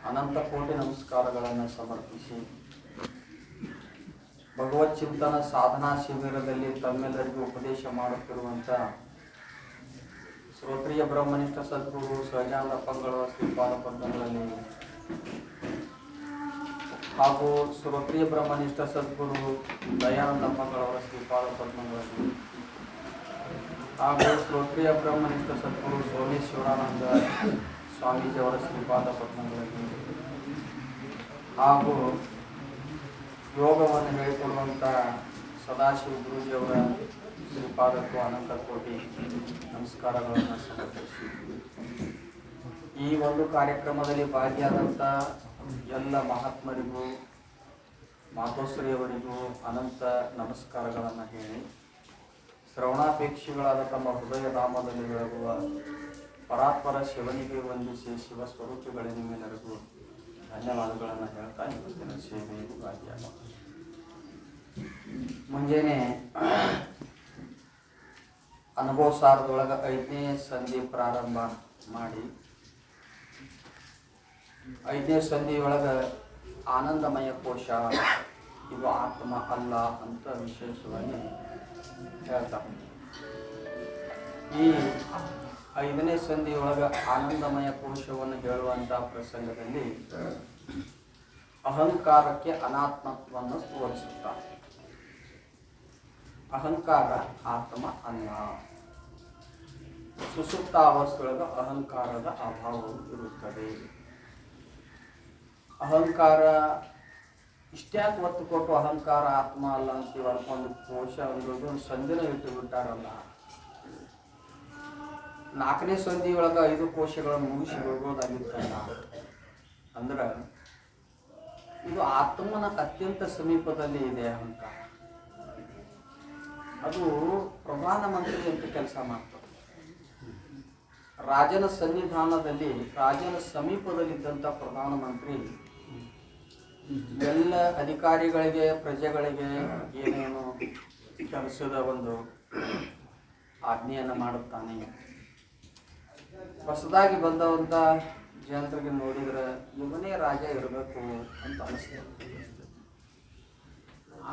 ಅನಂತ ಕೋಟಿ ನಮಸ್ಕಾರಗಳನ್ನು ಸಮರ್ಪಿಸಿ ಭಗವತ್ ಚಿಂತನ ಸಾಧನಾ ಶಿಬಿರದಲ್ಲಿ ತಮ್ಮೆಲ್ಲರಿಗೂ ಉಪದೇಶ ಮಾಡುತ್ತಿರುವಂಥ ಶ್ರೋತ್ರಿಯ ಬ್ರಹ್ಮನಿಷ್ಠ ಸದ್ಗುರು ಸಹಜಾನಂದ ಪಂಗಳ ಶ್ರೀಪಾದ ಪದ್ಮಗಳಲ್ಲಿ ಹಾಗೂ ಶ್ರೋತ್ರಿಯ ಬ್ರಹ್ಮನಿಷ್ಠ ಸದ್ಗುರು ದಯಾನಂದ ಪಂಗಳವರ ಶ್ರೀಪಾದ ಪದ್ಮಗಳಲ್ಲಿ ಹಾಗೂ ಶ್ರೋತ್ರಿಯ ಬ್ರಹ್ಮನಿಷ್ಠ ಸದ್ಗುರು ಸೋಮೇಶ್ವರಾನಂದ ಸ್ವಾಮೀಜಿಯವರ ಶ್ರೀಪಾದ ಪದ್ಮಗಳಲ್ಲಿ ಹಾಗೂ ಯೋಗವನ್ನು ಹೇಳಿಕೊಡುವಂಥ ಸದಾಶಿವ ಗುರೂಜಿಯವರ ಶ್ರೀಪಾದಕ್ಕೂ ಅನಂತ ಕೋಟಿ ನಮಸ್ಕಾರಗಳನ್ನು ಸಮರ್ಪಿಸಿ ಈ ಒಂದು ಕಾರ್ಯಕ್ರಮದಲ್ಲಿ ಭಾಗಿಯಾದಂಥ ಎಲ್ಲ ಮಹಾತ್ಮರಿಗೂ ಮಾತೋಶ್ರೀಯವರಿಗೂ ಅನಂತ ನಮಸ್ಕಾರಗಳನ್ನು ಹೇಳಿ ಶ್ರವಣಾಪೇಕ್ಷಿಗಳಾದ ತಮ್ಮ ಹೃದಯ ಧಾಮದಲ್ಲಿ ಬೆಳಗುವ ಪರಾತ್ಪರ ಶಿವನಿಗೆ ವಂದಿಸಿ ಶಿವಸ್ವರೂಪಿಗಳೆನಿಮೆಲ್ಲರಿಗೂ ಧನ್ಯವಾದಗಳನ್ನು ಹೇಳ್ತಾ ಇವತ್ತಿನ ಸೇವೆಯಲ್ಲಿ ಭಾಗಿಯಾಗ ಮುಂಜಾನೆ ಅನುಭವ ಸಾರದೊಳಗೆ 5ನೇ ಸಂಧಿ ಪ್ರಾರಂಭ ಮಾಡಿ 5ನೇ ಸಂಧಿಯೊಳಗೆ ಆನಂದಮಯ ಕೋಶ ಇದು ಆತ್ಮ ಅಲ್ಲ ಅಂತ ವಿಶೇಷವಾಗಿ ಹೇಳ್ತಾರೆ. ಈ 5ನೇ ಸಂಧಿಯೊಳಗೆ ಆನಂದಮಯ ಕೋಶವನ್ನು ಹೇಳುವಂಥ ಪ್ರಸಂಗದಲ್ಲಿ ಅಹಂಕಾರಕ್ಕೆ ಅನಾತ್ಮತ್ವವನ್ನು ತೋರಿಸುತ್ತಾರೆ. ಅಹಂಕಾರ ಆತ್ಮ ಅಲ್ಲ. ಸುಸುಪ್ತ ಅವಸ್ಥೆಯೊಳಗೆ ಅಹಂಕಾರದ ಅಭಾವವು ಇರುತ್ತದೆ. ಅಹಂಕಾರ ಇಷ್ಟ್ಯಾಕೆ ಒತ್ತು ಕೊಟ್ಟು ಅಹಂಕಾರ ಆತ್ಮ ಅಲ್ಲ ಅಂತೀವಿ ಅನ್ಕೊಂಡು ಕೋಶ ಅನ್ನೋದು ಸಂಧಿನ ಇಟ್ಟು ಬಿಟ್ಟಾರಲ್ಲ. 4ನೇ ಸಂಧಿಯೊಳಗೆ 5 ಕೋಶಗಳನ್ನು ಮುಗಿಸಿ ಹೋಗೋದಾಗಿತ್ತಲ್ಲ. ಅಂದ್ರೆ ಇದು ಆತ್ಮನ ಅತ್ಯಂತ ಸಮೀಪದಲ್ಲಿ ಇದೆ ಅಹಂಕಾರ. ಅದು ಪ್ರಧಾನಮಂತ್ರಿ ಅಂತ ಕೆಲಸ ಮಾಡ್ತಾರೆ. ರಾಜನ ಸನ್ನಿಧಾನದಲ್ಲಿ ರಾಜನ ಸಮೀಪದಲ್ಲಿದ್ದಂಥ ಪ್ರಧಾನಮಂತ್ರಿ ಎಲ್ಲ ಅಧಿಕಾರಿಗಳಿಗೆ ಪ್ರಜೆಗಳಿಗೆ ಏನೇನು ಕೆಲಸದ ಒಂದು ಆಜ್ಞೆಯನ್ನು ಮಾಡುತ್ತಾನೆ. ಹೊಸದಾಗಿ ಬಂದವಂಥ ಜನರಿಗೆ ನೋಡಿದ್ರೆ ಇವನೇ ರಾಜ ಇರಬೇಕು ಅಂತ ಅನಿಸ್ತದೆ.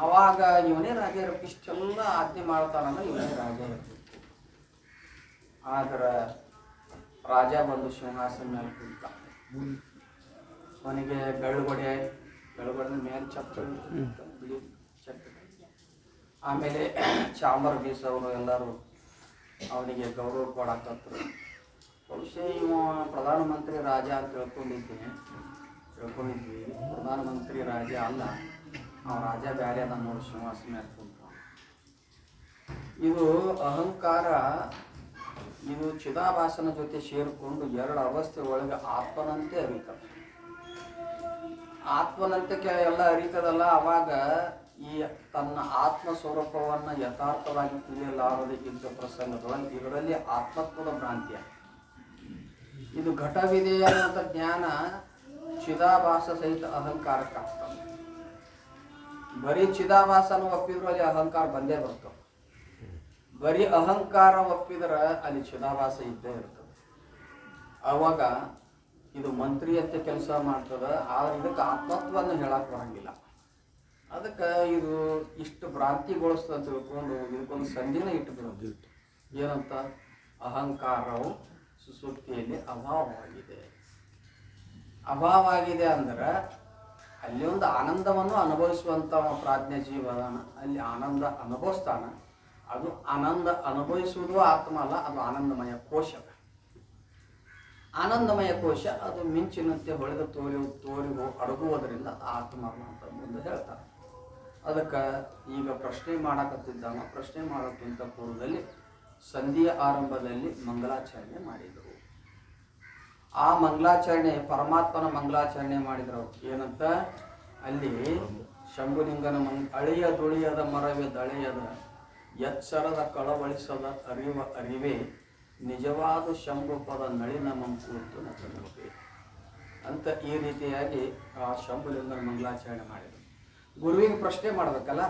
ಆವಾಗ ಇವನೇ ರಾಜ ಇರಬೇಕು, ಇಷ್ಟೆಲ್ಲ ಆಜ್ಞೆ ಮಾಡ್ತಾನಂದ್ರೆ ಇವನೇ ರಾಜ ಇರಬೇಕು. ಆದ್ರೆ ರಾಜ ಬಂದು ಸಿಂಹಾಸನ ಮೇಲೆ ಕುಂತ. ಅವನಿಗೆ ಬೆಳಗೊಡೆ ಮೇಲೆ ಚಪ್ಪ ಬಿಳಿ ಚಪ್ಪ, ಆಮೇಲೆ ಚಾಮರ ಬೀಸವರು ಎಲ್ಲರೂ ಅವನಿಗೆ ಗೌರವ ಕೊಡಾಕತ್ರು. ಬಹುಶಃ ಇವ ಪ್ರಧಾನಮಂತ್ರಿ ರಾಜ ಅಂತ ತಿಳ್ಕೊಂಡಿದ್ವಿ. ಪ್ರಧಾನಮಂತ್ರಿ ರಾಜ ಅಲ್ಲ, ಅವ ರಾಜ ಬೇರೆ ಅದ ನೋಡಿ ಸಿಂಹಾಸನ ಮೇಲೆ ಕುಂತ. ಇದು ಅಹಂಕಾರ, ಇದು ಚಿದಾಭಾಸನ ಜೊತೆ ಸೇರಿಕೊಂಡು 2 ಅವಸ್ಥೆ ಒಳಗೆ ಆತ್ಮನಂತೆ ಅರಿತದೆ. ಆತ್ಮನಂತೆ ಎಲ್ಲ ಅರಿತದಲ್ಲ. ಅವಾಗ ಈ ತನ್ನ ಆತ್ಮ ಸ್ವರೂಪವನ್ನು ಯಥಾರ್ಥವಾಗಿ ತಿಳಿಯಲಾರದೆ ಇದ್ದ ಪ್ರಸಂಗದೊಳಗೆ ಇದರಲ್ಲಿ ಆತ್ಮತ್ವದ ಭ್ರಾಂತಿಯ ಇದು ಘಟವಿದೆಯ ಅನ್ನುವಂಥ ಜ್ಞಾನ ಚಿದಾಭಾಸ ಸಹಿತ ಅಹಂಕಾರಕ್ಕಾಗ್ತದೆ. ಬರೀ ಚಿದಾಭಾಸನ ಒಪ್ಪಿದ್ರು ಅಲ್ಲಿ ಅಹಂಕಾರ ಬಂದೇ ಬರ್ತದೆ. ಬರೀ ಅಹಂಕಾರ ಒಪ್ಪಿದ್ರೆ ಅಲ್ಲಿ ಚಿದಾಭಾಸ ಇದ್ದೇ ಇರ್ತದೆ. ಅವಾಗ ಇದು ಮಂತ್ರಿಯಂತೆ ಕೆಲಸ ಮಾಡ್ತದೆ. ಆದ್ರೆ ಇದಕ್ಕೆ ಆತ್ಮತ್ವವನ್ನು ಹೇಳಕ್ಕೆ ಬರಂಗಿಲ್ಲ. ಅದಕ್ಕೆ ಇದು ಇಷ್ಟು ಭ್ರಾಂತಿಗೊಳಿಸ್ತದೆ ಅಂತ ತಿಳ್ಕೊಂಡು ಇದಕ್ಕೊಂದು ಸಂಧಿನ ಇಟ್ಟುಬಿಡೋದು. ಏನಂತ? ಅಹಂಕಾರವು ಸುಸುಪ್ತಿಯಲ್ಲಿ ಅಭಾವ ಆಗಿದೆ ಅಂದ್ರೆ ಅಲ್ಲಿ ಒಂದು ಆನಂದವನ್ನು ಅನುಭವಿಸುವಂಥ ಪ್ರಾಜ್ಞ ಜೀವನ ಅಲ್ಲಿ ಆನಂದ ಅನುಭವಿಸ್ತಾನ. ಅದು ಆನಂದ ಅನುಭವಿಸುವುದು ಆತ್ಮ ಅಲ್ಲ, ಅದು ಆನಂದಮಯ ಕೋಶ. ಆನಂದಮಯ ಕೋಶ ಅದು ಮಿಂಚಿನಂತೆ ಹೊಳೆದು ತೋರಿ ಅಡಗುವುದರಿಂದ ಆತ್ಮ ಅಂತ ಮುಂದೆ ಹೇಳ್ತಾರೆ. ಅದಕ್ಕೆ ಈಗ ಪ್ರಶ್ನೆ ಮಾಡಕತ್ತಿದ್ದಾನ. ಪ್ರಶ್ನೆ ಮಾಡೋಕ್ಕಿಂತ ಪೂರ್ವದಲ್ಲಿ ಸಂಧಿಯ ಆರಂಭದಲ್ಲಿ ಮಂಗಲಾಚರಣೆ ಮಾಡಿದರು. ಆ ಮಂಗಲಾಚರಣೆ ಪರಮಾತ್ಮನ ಮಂಗಲಾಚರಣೆ ಮಾಡಿದ್ರು. ಏನಂತ? ಅಲ್ಲಿ ಶಂಭುಲಿಂಗನ ಅಳಿಯ ದುಳಿಯದ ಮರವೇ ದಳೆಯದ ಎಚ್ಚರದ ಕಳವಳಿಸದ ಅರಿವೇ ನಿಜವಾದ ಶಂಭುಪದ ನಳಿನ ಮಂಕುತ್ತು ನಟನವೇ ಅಂತ ಈ ರೀತಿಯಾಗಿ ಆ ಶಂಭುಲಿಂಗನ ಮಂಗಲಾಚರಣೆ ಮಾಡಿದರು. ಗುರುವಿಗೆ ಪ್ರಶ್ನೆ ಮಾಡಬೇಕಲ್ಲ,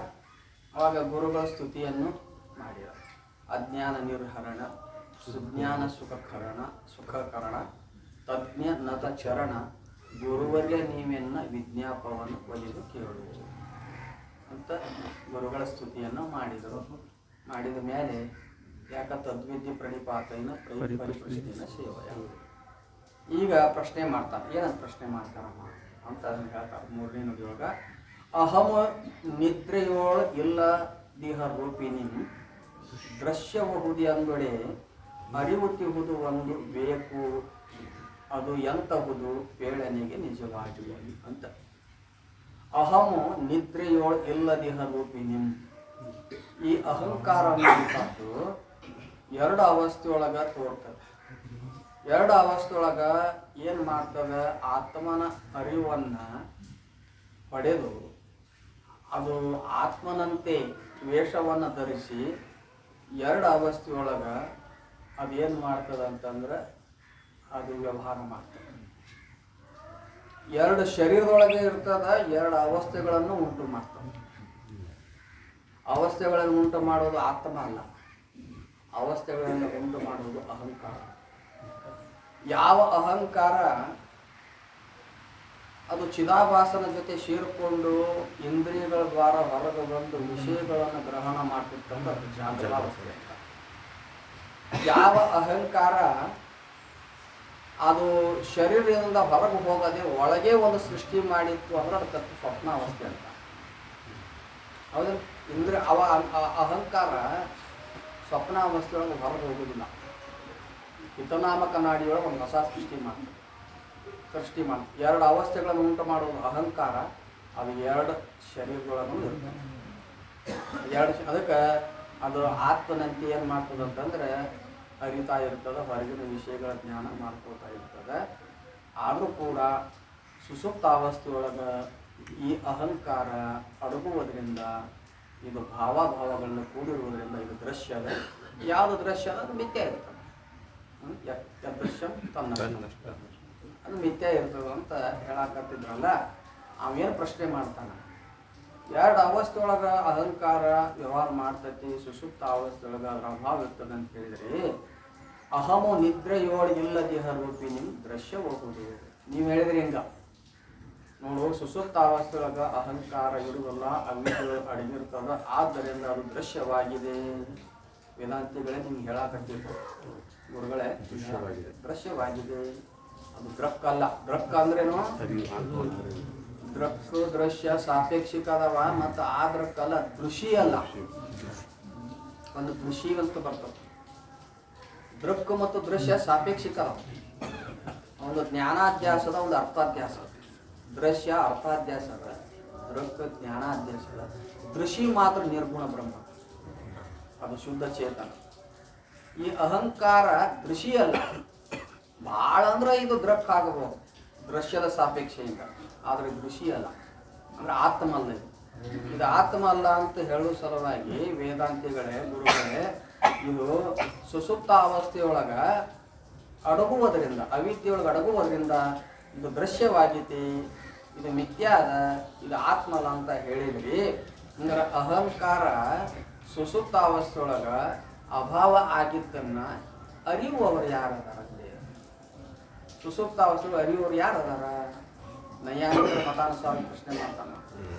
ಆವಾಗ ಗುರುಗಳ ಸ್ತುತಿಯನ್ನು ಮಾಡಿದ. ಅಜ್ಞಾನ ನಿರ್ಹರಣ, ಸುಜ್ಞಾನ ಸುಖಕರಣ, ತಜ್ಞ ನತ ಚರಣ, ಗುರುವರ್ಯ ನೀವೆನ್ನ ವಿಜ್ಞಾಪವನ್ನು ಒಲಿದು ಕೇಳು ಅಂತ ಗುರುಗಳ ಸ್ತುತಿಯನ್ನು ಮಾಡಿದರು. ಮಾಡಿದ ಮೇಲೆ ಯಾಕ ತದ್ವಿದ್ಯ ಪ್ರಣಿಪಾತನ ಪರಿಪರಿಪುಷ್ಟಿನ ಸೇವಯ. ಈಗ ಪ್ರಶ್ನೆ ಮಾಡ್ತಾರೆ, ಏನಂತ ಪ್ರಶ್ನೆ ಮಾಡ್ತಾರಮ್ಮ ಅಂತ ಅದನ್ನು ಹೇಳ್ತಾರೆ. 3ನೇ ನುಡಿಯೊಳಗ ಅಹಮ ನಿದ್ರೆಯೋಳ ಇಲ್ಲ ದೇಹ ರೂಪಿಣಿ ದೃಶ್ಯಬಹುದಿ ಅಂದೊಡೆ ಅರಿವುತಿಹುದು ಒಂದು ಬೇಕು ಅದು ಎಂತಹುದು ಪೇಳನೆಗೆ ನಿಜವಾಗಿ ಅಂತ. ಅಹಮು ನಿದ್ರೆಯೋಳ ಇಲ್ಲ ದೇಹ ರೂಪಿಣಿ. ಈ ಅಹಂಕಾರ ಅನ್ನುವಂಥದ್ದು 2 ಅವಸ್ಥೆಯೊಳಗ ತೋರ್ತದೆ. 2 ಅವಸ್ಥೆಯೊಳಗ ಏನು ಮಾಡ್ತದೆ, ಆತ್ಮನ ಅರಿವನ್ನು ಪಡೆದು ಅದು ಆತ್ಮನಂತೆ ವೇಷವನ್ನು ಧರಿಸಿ 2 ಅವಸ್ಥೆಯೊಳಗ ಅದೇನು ಮಾಡ್ತದೆ ಅಂತಂದ್ರೆ ಅದು ವ್ಯವಹಾರ ಮಾಡ್ತದೆ. 2 ಶರೀರದೊಳಗೆ ಇರ್ತದ, 2 ಅವಸ್ಥೆಗಳನ್ನು ಉಂಟು ಮಾಡ್ತದೆ. ಅವಸ್ಥೆಗಳನ್ನು ಉಂಟು ಮಾಡೋದು ಆತ್ಮ ಅಲ್ಲ, ಅವಸ್ಥೆಗಳನ್ನು ಉಂಟು ಮಾಡುವುದು ಅಹಂಕಾರ. ಯಾವ ಅಹಂಕಾರ ಅದು ಚಿದಾಭಾಸನ ಜೊತೆ ಸೇರಿಕೊಂಡು ಇಂದ್ರಿಯಗಳ ದ್ವಾರ ಹೊರಗೆ ಬಂದು ವಿಷಯಗಳನ್ನು ಗ್ರಹಣ ಮಾಡ್ತಿತ್ತಂದ್ರೆ ಅದು ಜಾಗೃತಾವಸ್ಥೆ. ಯಾವ ಅಹಂಕಾರ ಅದು ಶರೀರದಿಂದ ಹೊರಗೆ ಹೋಗದೆ ಒಳಗೆ ಒಂದು ಸೃಷ್ಟಿ ಮಾಡಿತ್ತು ಅಂದ್ರೆ ಅದಕ್ಕೆ ಸ್ವಪ್ನಾವಸ್ಥೆ ಅಂತ. ಹೌದು, ಇಂದ್ರಿಯ ಅಹಂಕಾರ ಸ್ವಪ್ನಾವಸ್ಥೆಯೊಳಗೆ ಹೊರಗೆ ಹೋಗೋದಿಲ್ಲ. ಹಿತನಾಮಕ ನಾಡಿಯೊಳಗೆ ಒಂದು ಹೊಸ ಸೃಷ್ಟಿ ಮಾಡ್ತದೆ. 2 ಅವಸ್ಥೆಗಳನ್ನು ಉಂಟು ಮಾಡುವುದು ಅಹಂಕಾರ. ಅದು 2 ಶರೀರಗಳನ್ನು ಇರ್ತದೆ. 2 ಅದಕ್ಕೆ ಅದು ಆತ್ಮನಂತೆ ಏನು ಮಾಡ್ತದೆ ಅಂತಂದರೆ ಅರಿತಾ ಇರ್ತದೆ, ಹೊರಗಿನ ವಿಷಯಗಳ ಜ್ಞಾನ ಮಾಡ್ಕೋತಾ ಇರ್ತದೆ. ಆದರೂ ಕೂಡ ಸುಸುಪ್ತಾವಸ್ಥೆಯೊಳಗೆ ಈ ಅಹಂಕಾರ ಅಡಗುವುದರಿಂದ, ಇದು ಭಾವಗಳನ್ನು ಕೂಡಿರುವುದರಿಂದ ಇದು ದೃಶ್ಯ ಅದ. ಯಾವುದು ದೃಶ್ಯ ಅದು ಮಿಥ್ಯ ಇರ್ತದೆ. ದೃಶ್ಯ ತನ್ನ ಅದು ಮಿಥ್ಯ ಇರ್ತದೆ ಅಂತ ಹೇಳಕತ್ತಿದ್ರಲ್ಲ. ಅವೇನು ಪ್ರಶ್ನೆ ಮಾಡ್ತಾನೆ, 2 ಅವಸ್ಥೆಯೊಳಗೆ ಅಹಂಕಾರ ವ್ಯವಹಾರ ಮಾಡ್ತೈತಿ, ಸುಸುಪ್ತ ಅವಸ್ಥೆಯೊಳಗೆ ಅದರ ಅಭಾವ ಇರ್ತದೆ ಅಂತ ಹೇಳಿದ್ರಿ. ಅಹಮೋ ನಿದ್ರೆಯೋಳು ಇಲ್ಲ ದೇಹ ರೂಪಿಣಿ ದೃಶ್ಯ ಹೋಗುವುದು. ನೀವು ಹೇಳಿದ್ರಿ ಹಿಂಗ ನೋಡು, ಸುಸುಪ್ತ ಅವಸ್ಥೆಯೊಳಗೆ ಅಹಂಕಾರ ಇರುವುದಲ್ಲ, ಅವಿದ್ಯೆ ಅಡಗಿರ್ತದ, ಆದ್ದರಿಂದ ಅದು ದೃಶ್ಯವಾಗಿದೆ. ವೇದಾಂತಿಗಳೇ ನಿಮ್ಗೆ ಹೇಳಕತ್ತಿದ್ರು, ಗುರುಗಳೇ ದೃಶ್ಯವಾಗಿದೆ, ಅದು ದೃಕ್ ಅಲ್ಲ. ದೃಕ್ ಅಂದ್ರೇನು? ದೃಕ್ ದೃಶ್ಯ ಸಾಪೇಕ್ಷಿಕ ಅದಾವ, ಮತ್ತು ಆ ದೃಕ್ ಅಲ್ಲ, ದೃಶಿ ಅಲ್ಲ. ಒಂದು ದೃಶಿ ಅಂತ ಬರ್ತದೆ. ದೃಕ್ ಮತ್ತು ದೃಶ್ಯ ಸಾಪೇಕ್ಷಿಕ ಅದಾವ. ಒಂದು ಜ್ಞಾನಾಧ್ಯಾಸದ, ಒಂದು ಅರ್ಥಾಧ್ಯಾಸ. ದೃಶ್ಯ ಅರ್ಥಾಧ್ಯಾಸ ಅದ, ದೃಕ್ ಜ್ಞಾನಾಧ್ಯಾಸ ಅದ. ದೃಶಿ ಮಾತ್ರ ನಿರ್ಗುಣ ಬ್ರಹ್ಮ, ಅದು ಶುದ್ಧ ಚೇತನ. ಈ ಅಹಂಕಾರ ದೃಶಿ ಅಲ್ಲ. ಭಾಳ ಅಂದ್ರೆ ಇದು ದೃಕ್ ಆಗಬಹುದು ದೃಶ್ಯದ ಸಾಪೇಕ್ಷೆಯಿಂದ, ಆದರೆ ದೃಶಿ ಅಲ್ಲ. ಅಂದ್ರೆ ಆತ್ಮ ಅಲ್ಲ. ಇದು ಆತ್ಮ ಅಲ್ಲ ಅಂತ ಹೇಳುವ ಸಲುವಾಗಿ ವೇದಾಂತಿಗಳೇ, ಗುರುಗಳೇ, ಇದು ಸುಸುಪ್ತ ಅವಸ್ಥೆಯೊಳಗ ಅಡಗುವುದರಿಂದ, ಅವಿದ್ಯೆಯೊಳಗೆ ಅಡಗುವುದರಿಂದ ಇದು ದೃಶ್ಯವಾಗೈತಿ, ಇದು ಮಿಥ್ಯ ಅದ, ಇದು ಆತ್ಮ ಅಲ್ಲ ಅಂತ ಹೇಳಿದ್ರಿ. ಅಂದ್ರೆ ಅಹಂಕಾರ ಸುಸುಪ್ತ ಅವಸ್ಥೆಯೊಳಗ ಅಭಾವ ಆಗಿದ್ದನ್ನ ಅರಿಯುವವರು ಯಾರದಾರ? ಸುಸುಪ್ತ ಅವಸ್ಥೆಯೊಳಗೆ ಅರಿಯುವವರು ಯಾರದಾರ? ನೈಯಾಯಿಕರ ಮತಾನುಸಾರ ಪ್ರಶ್ನೆ ಮಾಡ್ತಾನ.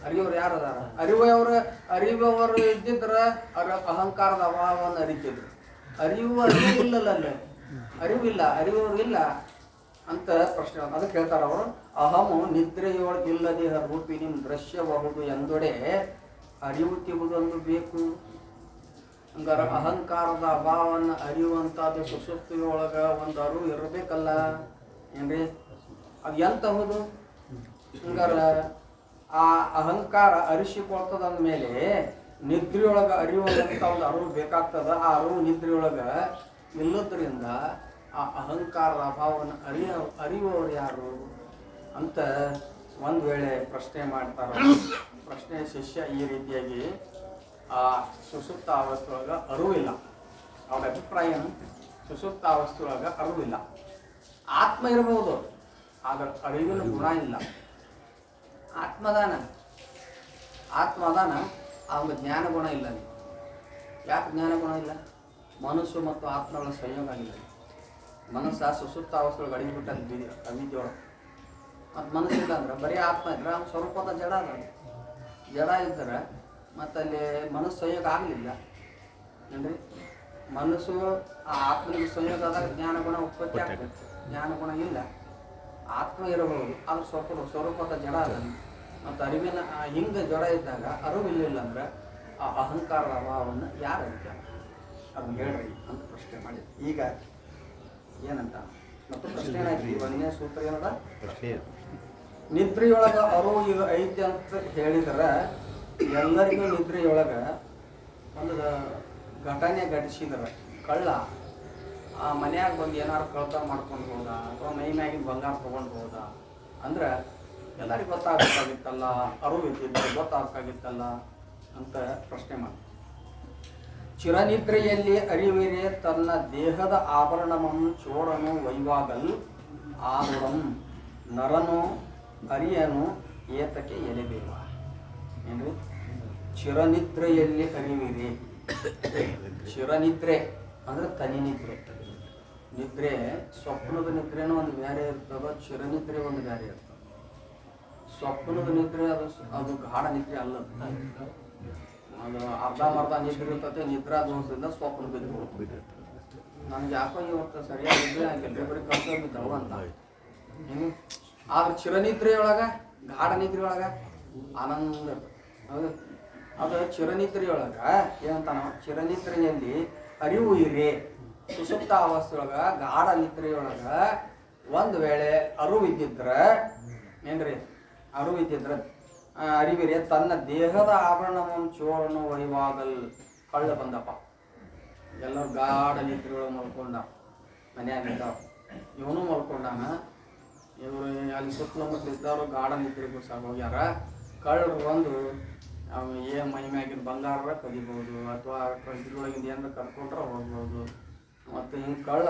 ಅರಿಯುವವರು ಯಾರದಾರ? ಅರಿಯುವವರು ಇದ್ದಿದ್ರ ಅಹಂಕಾರದ ಅಭಾವವನ್ನು ಅರಿತಿದ್ರು. ಅರಿವಿಲ್ಲಲ್ಲ, ಅರಿವಿಲ್ಲ, ಅರಿಯುವವರು ಇಲ್ಲ ಅಂತ ಪ್ರಶ್ನೆ. ಅದಕ್ಕೆ ಹೇಳ್ತಾರ ಅವರು, ಅಹಮು ನಿದ್ರೆಯೊಳಗಿಲ್ಲ ದೇಹ ರೂಪಿಣಿ ದೃಶ್ಯಬಹುದು ಎಂದೊಡೆ ಅರಿಯುತ್ತಿರುವುದೊಂದು ಬೇಕು. ಹಂಗಾರ ಅಹಂಕಾರದ ಅಭಾವವನ್ನು ಅರಿಯುವಂಥದ್ದು ಸುಸುಪ್ತಿಯೊಳಗ ಒಂದು ಅರಿವು ಇರಬೇಕಲ್ಲ ಏನ್ರಿ? ಅದು ಎಂತಹುದು? ಹಂಗಾರ ಆ ಅಹಂಕಾರ ಅರಿಸಿಕೊಳ್ತದ ಮೇಲೆ ನಿದ್ರೆಯೊಳಗೆ ಅರಿಯುವಂಥ ಒಂದು ಅರಿವು ಬೇಕಾಗ್ತದ. ಆ ಅರಿವು ನಿದ್ರೆಯೊಳಗೆ ಇಲ್ಲದ್ರಿಂದ ಆ ಅಹಂಕಾರದ ಅಭಾವವನ್ನು ಅರಿಯುವವರು ಯಾರು ಅಂತ ಒಂದು ವೇಳೆ ಪ್ರಶ್ನೆ ಮಾಡ್ತಾರ. ಪ್ರಶ್ನೆ ಶಿಷ್ಯ ಈ ರೀತಿಯಾಗಿ ಆ ಸುಸುಪ್ತ ಅವಸ್ಥೆಯೊಳಗೆ ಅರಿವಿಲ್ಲ. ಅವರ ಅಭಿಪ್ರಾಯ ಸುಸುಪ್ತ ಅವಸ್ಥೆಯೊಳಗೆ ಅರಿವಿಲ್ಲ. ಆತ್ಮ ಇರಬಹುದು, ಆದರೆ ಅರಿವಿನ ಗುಣ ಇಲ್ಲ. ಆತ್ಮದಾನ ಅವನ ಜ್ಞಾನ ಗುಣ ಇಲ್ಲ. ಯಾಕೆ ಜ್ಞಾನ ಗುಣ ಇಲ್ಲ? ಮನಸ್ಸು ಮತ್ತು ಆತ್ಮಗಳ ಸಂಯೋಗ ಆಗಿಲ್ಲ. ಮನಸ್ಸು ಸುಸುಪ್ತ ಅವಸ್ಥೆಯೊಳಗೆ ಅಡಗಿಬಿಟ್ಟ ಅವಿದ್ಯೊಳಗೆ. ಮತ್ತು ಮನಸ್ಸಿಲ್ಲ ಅಂದ್ರೆ ಬರೀ ಆತ್ಮ ಇದ್ರೆ ಅವ್ನು ಸ್ವರೂಪದ ಜಡ ಅದ. ಜಡ ಇದ್ದರೆ ಮತ್ತು ಅಲ್ಲಿ ಮನಸ್ಸು ಸಂಯೋಗ ಆಗಲಿಲ್ಲ ಏನ್ರಿ. ಮನಸ್ಸು ಆ ಆತ್ಮನಿಗೆ ಸಂಯೋಗ ಆದಾಗ ಜ್ಞಾನಗುಣ ಉತ್ಪತ್ತಿ ಆಗ್ತದೆ. ಜ್ಞಾನಗುಣ ಇಲ್ಲ, ಆತ್ಮ ಇರಬಹುದು ಆದ್ರೆ ಸ್ವರೂಪದ ಜಡ ಅದ. ಮತ್ತು ಅರಿವಿನ ಹಿಂಗೆ ಜಡ ಇದ್ದಾಗ ಅರಿವಿಲ್ಲ ಅಂದ್ರೆ ಆ ಅಹಂಕಾರದ ಅಭಾವವನ್ನು ಯಾರು ಅರಿತಾನೆ ಅದನ್ನು ಹೇಳ್ರಿ ಅಂತ ಪ್ರಶ್ನೆ ಮಾಡಿ. ಈಗ ಏನಂತ ಮತ್ತು ಪ್ರಶ್ನೆ ಏನಾಯ್ತು, ಒಂದನೇ ಸೂತ್ರ ಏನದ, ನಿದ್ರೆಯೊಳಗೆ ಅರು ಈಗ ಐತಿ ಅಂತ ಹೇಳಿದ್ರೆ ಎಲ್ಲರಿಗೂ ನಿದ್ರೆಯೊಳಗೆ ಒಂದು ಘಟನೆ ಘಟಿಸಿದ್ರೆ ಕಳ್ಳ ಆ ಮನ್ಯಾಗ ಬಂದು ಏನಾರು ಕಳ್ತನ ಮಾಡ್ಕೊಂಡು ಹೋದ ಅಥವಾ ಮೈ ಮ್ಯಾಗಿನ ಬಂಗಾರ ತೊಗೊಂಡು ಹೋದ ಅಂದ್ರೆ ಎಲ್ಲರಿಗೂ ಗೊತ್ತಾಗಬೇಕಾಗಿತ್ತಲ್ಲ, ಅರಿವು ಇದ್ದಿದ್ದು ಗೊತ್ತಾಗಬೇಕಾಗಿತ್ತಲ್ಲ ಅಂತ ಪ್ರಶ್ನೆ ಮಾಡಿ. ಚಿರನಿದ್ರೆಯಲ್ಲಿ ಅರಿವಿರೆ ತನ್ನ ದೇಹದ ಆಭರಣವನ್ನು ಚೋರನು ವೈವಾಗಲ್ ಆರುಡಂ ನರನು ಅರಿಯನು ಏತಕ್ಕೆ ಎಲೆಬೇವ. ಏನ್ರಿ, ಚಿರನಿದ್ರೆಯಲ್ಲಿ ಅರಿವಿರೆ. ಚಿರನಿದ್ರೆ ಅಂದ್ರೆ ತನಿ ನಿದ್ರೆ. ನಿದ್ರೆ ಸ್ವಪ್ನದ ನಿದ್ರೆನೂ ಒಂದು ಬೇರೆ ಇರ್ತದ, ಚಿರನಿದ್ರೆ ಒಂದು ಬೇರೆ ಇರ್ತದೆ. ಸ್ವಪ್ನದ ನಿದ್ರೆ ಅದು ಗಾಢ ನಿದ್ರೆ ಅಲ್ಲ, ಅದು ಅರ್ಧಂಬರ್ಧ ನಿದ್ರೆ ಇರ್ತದೆ. ನಿದ್ರಾ ದೋಷದಿಂದ ಸ್ವಪ್ನ ಬಿದ್ದು ನನ್ಗೆ ಯಾಕೋ ಇವತ್ತು ಸರಿಯಾಗಿ ನಿದ್ರೆ ಆಗಿಲ್ಲ, ಬರೀ ಕಷ್ಟ ಬಿದ್ದವು ಅಂತ. ಆದ್ರೆ ಚಿರನಿದ್ರೆಯೊಳಗೆ ಗಾಢ ನಿದ್ರೆಯೊಳಗೆ ಆನಂದ ಹೌದು. ಅದು ಚಿರನಿದ್ರೆಯೊಳಗೆ ಏನಂತಾನ, ಚಿರನಿದ್ರೆಯಲ್ಲಿ ಅರಿವು ಇರಿ. ಸುಷುಪ್ತ ಅವಸ್ಥೆಯೊಳಗೆ ಗಾಢ ನಿದ್ರೆಯೊಳಗೆ ಒಂದು ವೇಳೆ ಅರಿವು ಇದ್ದಿದ್ರೆ ಏನ್ರಿ, ಅರಿವು ಇದ್ದಿದ್ರೆ ಅರಿವಿರೆ ತನ್ನ ದೇಹದ ಆಭರಣವನ್ನು ಚೋರನು ವೈವಾಗಲ್. ಕಳ್ಳ ಬಂದಪ್ಪ, ಎಲ್ಲರೂ ಗಾಢ ನಿದ್ರೆಯೊಳಗೆ ಮಲ್ಕೊಂಡ, ಮನೆಯಾಗಿದ್ದಾವ, ಇವನು ಮಲ್ಕೊಂಡಾನ. ಇವರು ಅಲ್ಲಿ ಸುತ್ತಮುತ್ತಲು ಇದ್ದವರು ಗಾಢ ನಿದ್ರೆಗೂ ಸಹ ಹೋಗ್ಯಾರ. ಕಳ್ಳರು ಬಂದು ಏನು ಮೈ ಮ್ಯಾಗಿನ ಬಂಗಾರ ಕದಿಬೋದು ಅಥವಾ ಇದ್ರೊಳಗಿಂದ ಏನಾರ ಕರ್ಕೊಂಡ್ರೆ ಹೋಗ್ಬೋದು. ಮತ್ತು ಹಿಂಗೆ ಕಳ್ಳ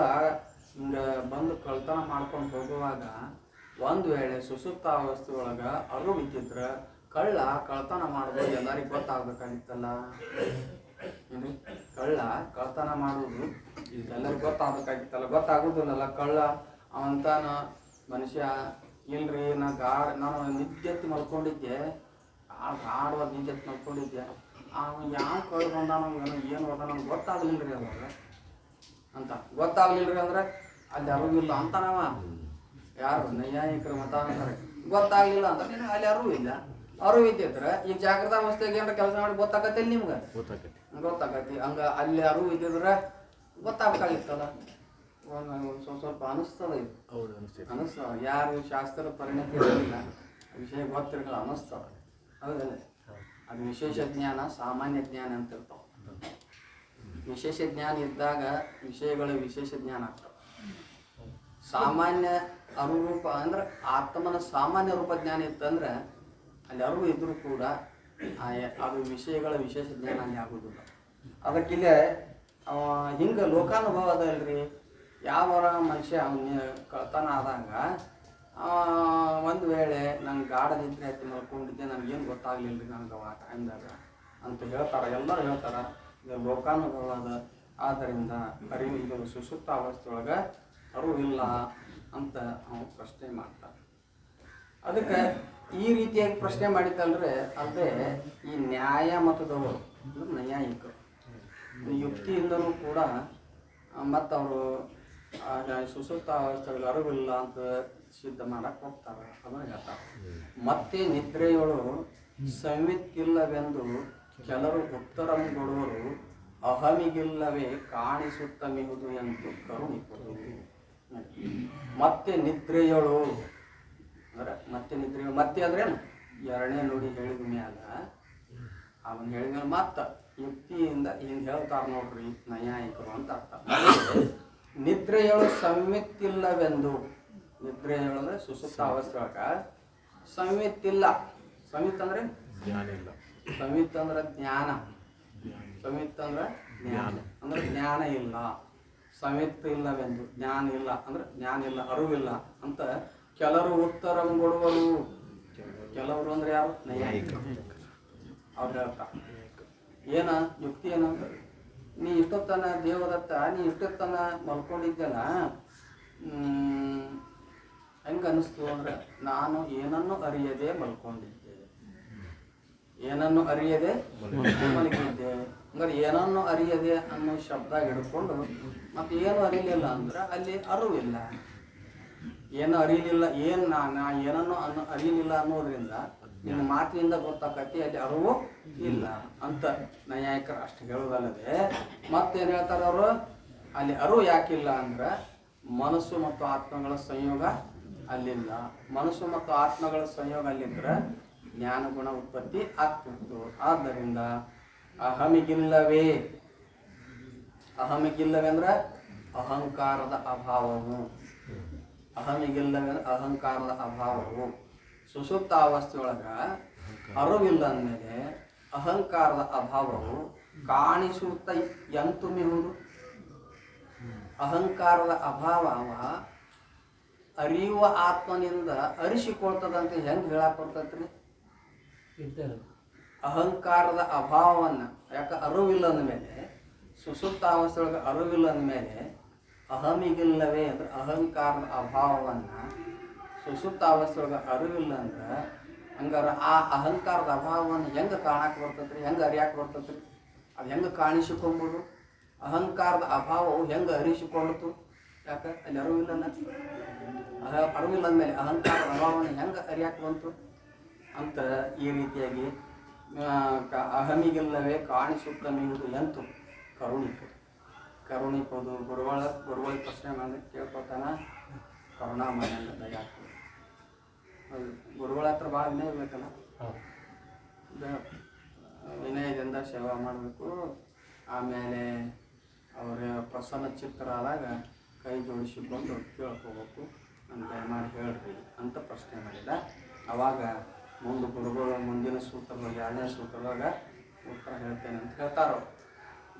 ಹಿಂಗೆ ಬಂದು ಕಳ್ತನ ಮಾಡ್ಕೊಂಡು ಹೋಗುವಾಗ ಒಂದು ವೇಳೆ ಸುಸುಪ್ತ ಅವಸ್ಥೆ ಒಳಗೆ ಅರಿವು ಇದ್ದಿದ್ರೆ ಕಳ್ಳ ಕಳ್ತನ ಮಾಡೋದು ಎಲ್ಲರಿಗೂ ಗೊತ್ತಾಗಬೇಕಾಗಿತ್ತಲ್ಲ. ಏನು, ಕಳ್ಳ ಕಳ್ತನ ಮಾಡೋದು ಎಲ್ಲರಿಗೂ ಗೊತ್ತಾಗಬೇಕಾಗಿತ್ತಲ್ಲ. ಗೊತ್ತಾಗೋದಿಲ್ಲಲ್ಲ. ಕಳ್ಳ ಅವಂತಾನ ಮನುಷ್ಯ ಇಲ್ರಿ ನಾನು ನಿದ್ದೆತ್ತಿ ಮಲ್ಕೊಂಡಿದ್ದೆ, ಗಾಢವಾದ ನಿದ್ದೆತ್ತಿ ಮಲ್ಕೊಂಡಿದ್ದೆ, ಅವನು ಯಾವ ಕಳ್ಳ ಬಂದಾನೋ ಏನು ಹೋದ ನಮ್ಗೆ ಗೊತ್ತಾಗಲಿಲ್ಲರಿ ಅವಾಗ ಅಂತ. ಗೊತ್ತಾಗ್ಲಿಲ್ರಿ ಅಂದ್ರೆ ಅಲ್ಲಿ ಅರಿವಿಲ್ಲ ಅಂತಾನವ. ಯಾರು ನೈಯಾಯಿಕರು ಮತ ಅಂತಾರೆ ಗೊತ್ತಾಗ್ಲಿಲ್ಲ ಅಂತ. ನೀನು ಅಲ್ಲಿ ಅರಿವು ಇಲ್ಲ. ಅರಿವು ಇದ್ದಿದ್ರೆ ಈಗ ಜಾಗೃತ ಅವಸ್ಥೆಗೆ ಏನಾರ ಕೆಲಸ ಮಾಡಿ ಗೊತ್ತಾಗತ್ತೆ ನಿಮ್ಗೆ ಗೊತ್ತಾಗತ್ತಿ. ಹಂಗೆ ಅಲ್ಲಿ ಅರಿವು ಇದ್ದಿದ್ರೆ ಗೊತ್ತಾಗಬೇಕಾಗಿತ್ತಲ್ಲ. ಸ್ವಲ್ಪ ಅನಿಸ್ತದ ಇದು, ಅನಿಸ್ತದ. ಯಾರು ಶಾಸ್ತ್ರದ ಪರಿಣತಿ ಇರಲಿಲ್ಲ, ವಿಷಯ ಗೊತ್ತಿರಲ್ಲ, ಅನಿಸ್ತದ. ಹೌದಲ್ಲ, ಅದು ವಿಶೇಷ ಜ್ಞಾನ ಸಾಮಾನ್ಯ ಜ್ಞಾನ ಅಂತ ಇರ್ತಾವ. ವಿಶೇಷ ಜ್ಞಾನ ಇದ್ದಾಗ ವಿಷಯಗಳು ವಿಶೇಷ ಜ್ಞಾನ ಆಗ್ತವೆ. ಸಾಮಾನ್ಯ ಅನುರೂಪ ಅಂದ್ರೆ ಆತ್ಮನ ಸಾಮಾನ್ಯ ರೂಪ ಜ್ಞಾನ ಇತ್ತಂದ್ರೆ ಅಲ್ಲಿ ಅರಿವು ಇದ್ರೂ ಕೂಡ ಅದು ವಿಷಯಗಳ ವಿಶೇಷ ಜ್ಞಾನ ಅಲ್ಲಿ ಆಗೋದಿಲ್ಲ. ಅದಕ್ಕಿಲ್ಲೇ ಹಿಂಗೆ ಲೋಕಾನುಭವ ಅದಲ್ರಿ. ಯಾವರ ಮನುಷ್ಯ ಅವನ ಕಳ್ತನ ಆದಾಗ ಒಂದು ವೇಳೆ ನಂಗೆ ಗಾಢ ನಿದ್ರೆ ಹತ್ತಿ ಮಲ್ಕೊಂಡಿದ್ದೆ, ನನಗೇನು ಗೊತ್ತಾಗ್ಲಿಲ್ಲ ರೀ ನನಗೆ ಆ ಟೈಮ್ದಾಗ ಅಂತ ಹೇಳ್ತಾರೆ, ಎಲ್ಲರೂ ಹೇಳ್ತಾರೆ. ಇದು ಲೋಕಾನುಭವ ಅದ. ಆದ್ದರಿಂದ ಅರಿವು ಈಗ ಸುಷುಪ್ತ ಅವಸ್ಥೆಯೊಳಗೆ ಅರಿವು ಇಲ್ಲ ಅಂತ ಅವನು ಪ್ರಶ್ನೆ ಮಾಡ್ತಾರೆ. ಅದಕ್ಕೆ ಈ ರೀತಿಯಾಗಿ ಪ್ರಶ್ನೆ ಮಾಡಿದ್ದಲ್ರೆ ಅಲ್ಲದೆ ಈ ನ್ಯಾಯ ಮತದವರು ನೈಯಾಯಿಕರು ಯುಕ್ತಿಯಿಂದಲೂ ಕೂಡ ಮತ್ತು ಅವರು ಸುಷುಪ್ತ ಅವಸ್ಥೆಗಳಿಗೆ ಅರಿವಿಲ್ಲ ಅಂತ ಸಿದ್ಧ ಮಾಡಕ್ಕೆ ಹೋಗ್ತಾರೆ. ಅದನ್ನು ಹೇಳ್ತಾರೆ. ಮತ್ತೆ ನಿದ್ರೆಯೊಳು ಸಂವಿತ್ತಿಲ್ಲವೆಂದು ಕೆಲವರು ಉತ್ತರಂಗೊಡುವರು, ಅಹಮಿಗಿಲ್ಲವೇ ಕಾಣಿಸುತ್ತಮಿಹುದು ಎಂದು ಕರುಣಿಸುವುದು. ಮತ್ತೆ ನಿದ್ರೆಯೊಳು ಅಂದ್ರೆ ಮತ್ತೆ ನಿದ್ರೆಯೊಳು ಮತ್ತೆ ಅಂದ್ರೇನು, ಎರಡನೇ ನುಡಿ ಹೇಳಿದ ಮ್ಯಾಲ ಅವನು ಹೇಳಿದ ಮೇಲೆ ಮತ್ತೆ ಯುಕ್ತಿಯಿಂದ ಹಿಂಗೆ ಹೇಳ್ತಾರೆ ನೋಡ್ರಿ ನೈಯಾಯಿಕರು ಅಂತ ಅರ್ಥ. ನಿದ್ರೆಯೊಳು ಸಂವಿತ್ತಿಲ್ಲವೆಂದು, ನಿದ್ರೆಯೊಳು ಅಂದ್ರೆ ಸುಸುಪ್ತ ಅವಸ್ಥೆ ಒಳಗೆ ಸಂವಿತ್ತಿಲ್ಲ. ಸಂವಿತ್ ಅಂದ್ರೆ ಜ್ಞಾನ ಇಲ್ಲ. ಸಂವಿತ್ ಅಂದ್ರೆ ಜ್ಞಾನ. ಸಂವಿತ್ ಅಂದ್ರೆ ಜ್ಞಾನ ಅಂದ್ರೆ ಜ್ಞಾನ ಇಲ್ಲ. ಸಂವಿತ್ ಇಲ್ಲವೆಂದು ಜ್ಞಾನ ಇಲ್ಲ ಅಂದ್ರೆ ಜ್ಞಾನ ಇಲ್ಲ, ಅರಿವಿಲ್ಲ ಅಂತ ಕೆಲವರು ಉತ್ತರಂಗೊಡುವರು. ಕೆಲವರು ಅಂದ್ರೆ ಯಾರು? ನೈಯಾಯಿಕರು. ಅವ್ರು ಹೇಳ್ತಾರೆ ಏನ ಯುಕ್ತಿ ಏನಂದ್ರೆ, ನೀ ಇಷ್ಟೊತ್ತನ ದೇವದತ್ತ ನೀ ಇಷ್ಟೊತ್ತನ ಮಲ್ಕೊಂಡಿದ್ದಲ್ಲ, ಹೆಂಗೆ ಅನ್ನಿಸ್ತು ಅಂದ್ರೆ ನಾನು ಏನನ್ನು ಅರಿಯದೆ ಮಲ್ಕೊಂಡಿದ್ದೆ, ಏನನ್ನು ಅರಿಯದೆ ಮಲಗಿದ್ದೆ. ಹಂಗಾರೆ ಏನನ್ನು ಅರಿಯದೆ ಅನ್ನೋ ಶಬ್ದ ಹಿಡ್ಕೊಂಡು ಮತ್ತೆ ಏನು ಅರಿಲಿಲ್ಲ ಅಂದ್ರೆ ಅಲ್ಲಿ ಅರಿವಿಲ್ಲ. ಏನು ಅರಿಲಿಲ್ಲ, ಏನು ನಾ ಏನನ್ನು ಅರಿಲಿಲ್ಲ ಅನ್ನೋದ್ರಿಂದ ನಿನ್ನ ಮಾತಿನಿಂದ ಗೊತ್ತಾಕತಿ ಅಲ್ಲಿ ಅರಿವು ಇಲ್ಲ ಅಂತ ನ್ಯಾಯಿಕರು ಅಷ್ಟು ಹೇಳೋದಲ್ಲದೆ ಮತ್ತೇನು ಹೇಳ್ತಾರೆ ಅವರು, ಅಲ್ಲಿ ಅರಿವು ಯಾಕಿಲ್ಲ ಅಂದ್ರೆ ಮನಸ್ಸು ಮತ್ತು ಆತ್ಮಗಳ ಸಂಯೋಗ ಅಲ್ಲಿಲ್ಲ. ಮನಸ್ಸು ಮತ್ತು ಆತ್ಮಗಳ ಸಂಯೋಗ ಅಲ್ಲಿದ್ರೆ ಜ್ಞಾನ ಗುಣ ಉತ್ಪತ್ತಿ ಆಗ್ತಿತ್ತು. ಆದ್ದರಿಂದ ಅಹಮಿಗಿಲ್ಲವೇ ಅಂದ್ರೆ ಅಹಂಕಾರದ ಅಭಾವವು. ಅಹಮಿಗಿಲ್ಲವೇ ಅಂದ್ರೆ ಅಹಂಕಾರದ ಅಭಾವವು. ಸುಷುಪ್ತಾವಸ್ಥೆಯೊಳಗ ಅರಿವಿಲ್ಲ ಅಂದಮೇಲೆ ಅಹಂಕಾರದ ಅಭಾವವು ಕಾಣಿಸುತ್ತ ಎಂತುಮಿಹುದು. ಅಹಂಕಾರದ ಅಭಾವ ಅರಿಯುವ ಆತ್ಮನಿಂದ ಅರಿಸಿಕೊಳ್ತದಂತ ಹೆಂಗೆ ಹೇಳಕ್ ಬರ್ತೈತ್ರಿ? ಅಹಂಕಾರದ ಅಭಾವವನ್ನು ಯಾಕೆ ಅರಿವಿಲ್ಲ ಅಂದಮೇಲೆ, ಸುಸುಪ್ತಾವಸ್ಥೆಯೊಳಗೆ ಅರಿವಿಲ್ಲ ಅಂದಮೇಲೆ ಅಹಮಿಗಿಲ್ಲವೇ ಅಂದ್ರೆ ಅಹಂಕಾರದ ಅಭಾವವನ್ನು ಸುಸುಪ್ತಾವಸ್ಥೆಯೊಳಗೆ ಅರಿವಿಲ್ಲ ಅಂದ್ರೆ ಹಂಗಾರೆ ಆ ಅಹಂಕಾರದ ಅಭಾವವನ್ನು ಹೆಂಗೆ ಕಾಣಕ್ಕೆ ಬರ್ತೈತ್ರಿ, ಹೆಂಗೆ ಅರಿಯಾಕೆ ಬರ್ತೈತ್ರಿ? ಅದು ಹೆಂಗೆ ಕಾಣಿಸಿಕೊಂಬೋದು? ಅಹಂಕಾರದ ಅಭಾವವು ಹೆಂಗೆ ಅರಿಸಿಕೊಳ್ಳುತ್ತು? ಯಾಕೆ ಅಲ್ಲಿ ಅರಿವಿಲ್ಲ. ಅರಿವಿಲ್ಲ ಅಂದಮೇಲೆ ಅಹಂಕಾರದ ಅಭಾವವನ್ನು ಹೆಂಗೆ ಅರಿಯಾಕೆ ಬಂತು ಅಂತ ಈ ರೀತಿಯಾಗಿ ಅಹಮಿಗಿಲ್ಲವೇ ಕಾಣಿಸುತ್ತ ಮೀವುದು ಎಂತು ಕರುಣಿಪದು ಗುರುಗಳ ಪ್ರಶ್ನೆ ಮಾಡಿದ್ರೆ ಕೇಳ್ಕೊತಾನ ಕರುಣಾಮಯ ಅಂತ ದಯಾಕು. ಗುರುಗಳ ಹತ್ರ ಭಾಳ ವಿನಯ ಬೇಕಲ್ಲ, ವಿನಯದಿಂದ ಸೇವಾ ಮಾಡಬೇಕು. ಆಮೇಲೆ ಅವರ ಪ್ರಸನ್ನ ಚಿತ್ತರಾದಾಗ ಕೈ ಜೋಡಿಸಿಕೊಂಡು ಕೇಳ್ಕೋಬೇಕು ಅಂತ ದಯಮಾಡಿ ಹೇಳ್ರಿ ಅಂತ ಪ್ರಶ್ನೆ ಮಾಡಿದ. ಅವಾಗ ಗುರುಗಳು ಮುಂದಿನ ಸೂತ್ರದಾಗ 2ನೇ ಸೂತ್ರದಾಗ ಉತ್ತರ ಹೇಳ್ತೇನೆ ಅಂತ ಹೇಳ್ತಾರೋ.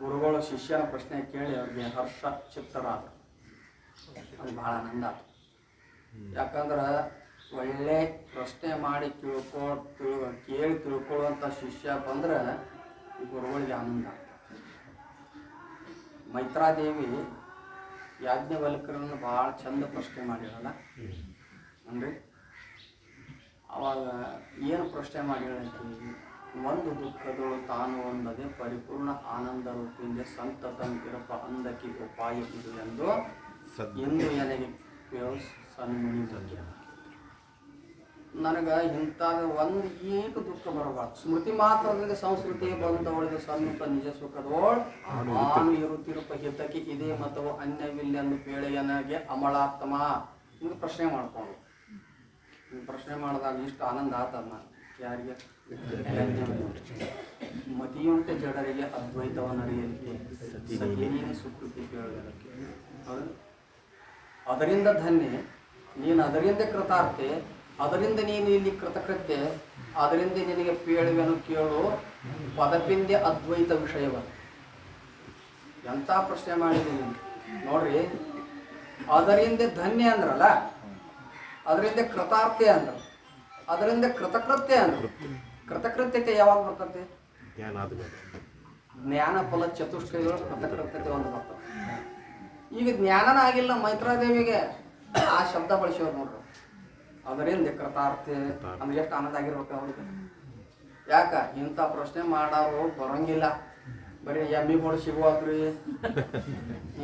ಗುರುಗಳು ಶಿಷ್ಯನ ಪ್ರಶ್ನೆ ಕೇಳಿ ಅವ್ರಿಗೆ ಹರ್ಷ ಚಿತ್ತರಾದ. ಅದು ಭಾಳ ಆನಂದ ಆಯ್ತು. ಯಾಕಂದ್ರೆ ಒಳ್ಳೆ ಪ್ರಶ್ನೆ ಮಾಡಿ ಕೇಳಿ ತಿಳ್ಕೊಳ್ಳುವಂಥ ಶಿಷ್ಯ ಬಂದ್ರೆ ಗುರುಗಳಿಗೆ ಆನಂದ. ಮೈತ್ರಾದೇವಿ ಯಾಜ್ಞವಲ್ಕ್ಯರನ್ನು ಭಾಳ ಚಂದ ಪ್ರಶ್ನೆ ಮಾಡಿರಲ್ಲ ಅಂದರೆ, ಅವಾಗ ಏನು ಪ್ರಶ್ನೆ ಮಾಡಿರಕ್ಕೆ, ಒಂದು ದುಃಖದಳು ತಾನು ಒಂದದೆ ಪರಿಪೂರ್ಣ ಆನಂದ ರೂಪಿಂದ ಸಂತತಂ ಇರಪ ಅಂದಕ್ಕೆ ಉಪಾಯ ಇದು ಎಂದು ಎಂದು ನನಗೆ ಸನ್ಮುನಿ ಬಗ್ಗೆ ನನಗೆ ಇಂಥಾದ ಒಂದು ಏಕ ದುಃಖ ಬರಬಾರ್ದು. ಸ್ಮೃತಿ ಮಾತ್ರದಿಂದ ಸಂಸ್ಕೃತಿ ಬಂದವಳಿಗೆ ಸನ್ಮುಖ ನಿಜ ಸುಖದೋಳ್ ನಾನು ಇರುತ್ತಿರುವ ಹಿತಕ್ಕೆ ಇದೇ ಮತವು ಅನ್ಯವಿಲ್ಲೆಂದು ಪೇಳೆಯನಿಗೆ ಅಮಳಾತ್ಮ ಹಿಂಗೆ ಪ್ರಶ್ನೆ ಮಾಡ್ಕೊಂಡು ಪ್ರಶ್ನೆ ಮಾಡಿದಾಗ ಇಷ್ಟು ಆನಂದ ಆತಮ್ಮ. ಯಾರಿಗೆ? ಮತಿಯುಂಟೆ ಜಡರಿಗೆ ಅದ್ವೈತವನ್ನು ಅರಿಯಲಿಕ್ಕೆ ಸತ್ಯನೀನ ಸುಕೃತಿ ಕೇಳುವುದಕ್ಕೆ. ಅದರಿಂದ ಧನ್ಯ ನೀನು, ಅದರಿಂದ ಕೃತಾರ್ಥೆ, ಅದರಿಂದ ನೀನು ಇಲ್ಲಿ ಕೃತಕೃತ್ಯ, ಅದರಿಂದ ನಿನಗೆ ಪೇಳುವೆನು ಕೇಳು ಪದಪಿಂದೆ ಅದ್ವೈತ ವಿಷಯವನ್ನು. ಎಂಥ ಪ್ರಶ್ನೆ ಮಾಡಿದ್ದೀನಿ ನೋಡ್ರಿ. ಅದರಿಂದ ಧನ್ಯ ಅಂದ್ರಲ್ಲ, ಅದರಿಂದ ಕೃತಾರ್ಥೆ ಅಂದ್ರ, ಅದರಿಂದ ಕೃತಕೃತ್ಯ ಅಂದ್ರು. ಕೃತಕೃತ್ಯತೆ ಯಾವಾಗ ಬರ್ತದೆ? ಜ್ಞಾನ ಫಲ ಚತುಷ್ಟಯಗಳು ಕೃತಕೃತ್ಯತೆ ಒಂದು ಬರ್ತದೆ. ಈಗ ಜ್ಞಾನನ ಆಗಿಲ್ಲ ಮೈತ್ರಾದೇವಿಗೆ, ಆ ಶಬ್ದ ಬಳಸೋರು ನೋಡ್ರಿ. ಅದರಿಂದ ಕೃತಾರ್ಥೆ ಅಂದ್ರೆ ಎಷ್ಟು ಆನಂದ ಆಗಿರ್ಬೇಕು ಅವ್ರಿಗೆ. ಯಾಕ ಇಂಥ ಪ್ರಶ್ನೆ ಮಾಡೋರು ಬರೋಂಗಿಲ್ಲ. ಬರೀ ಎಮ್ಮಿಗಳು ಸಿಗುವಾಗ್ರಿ,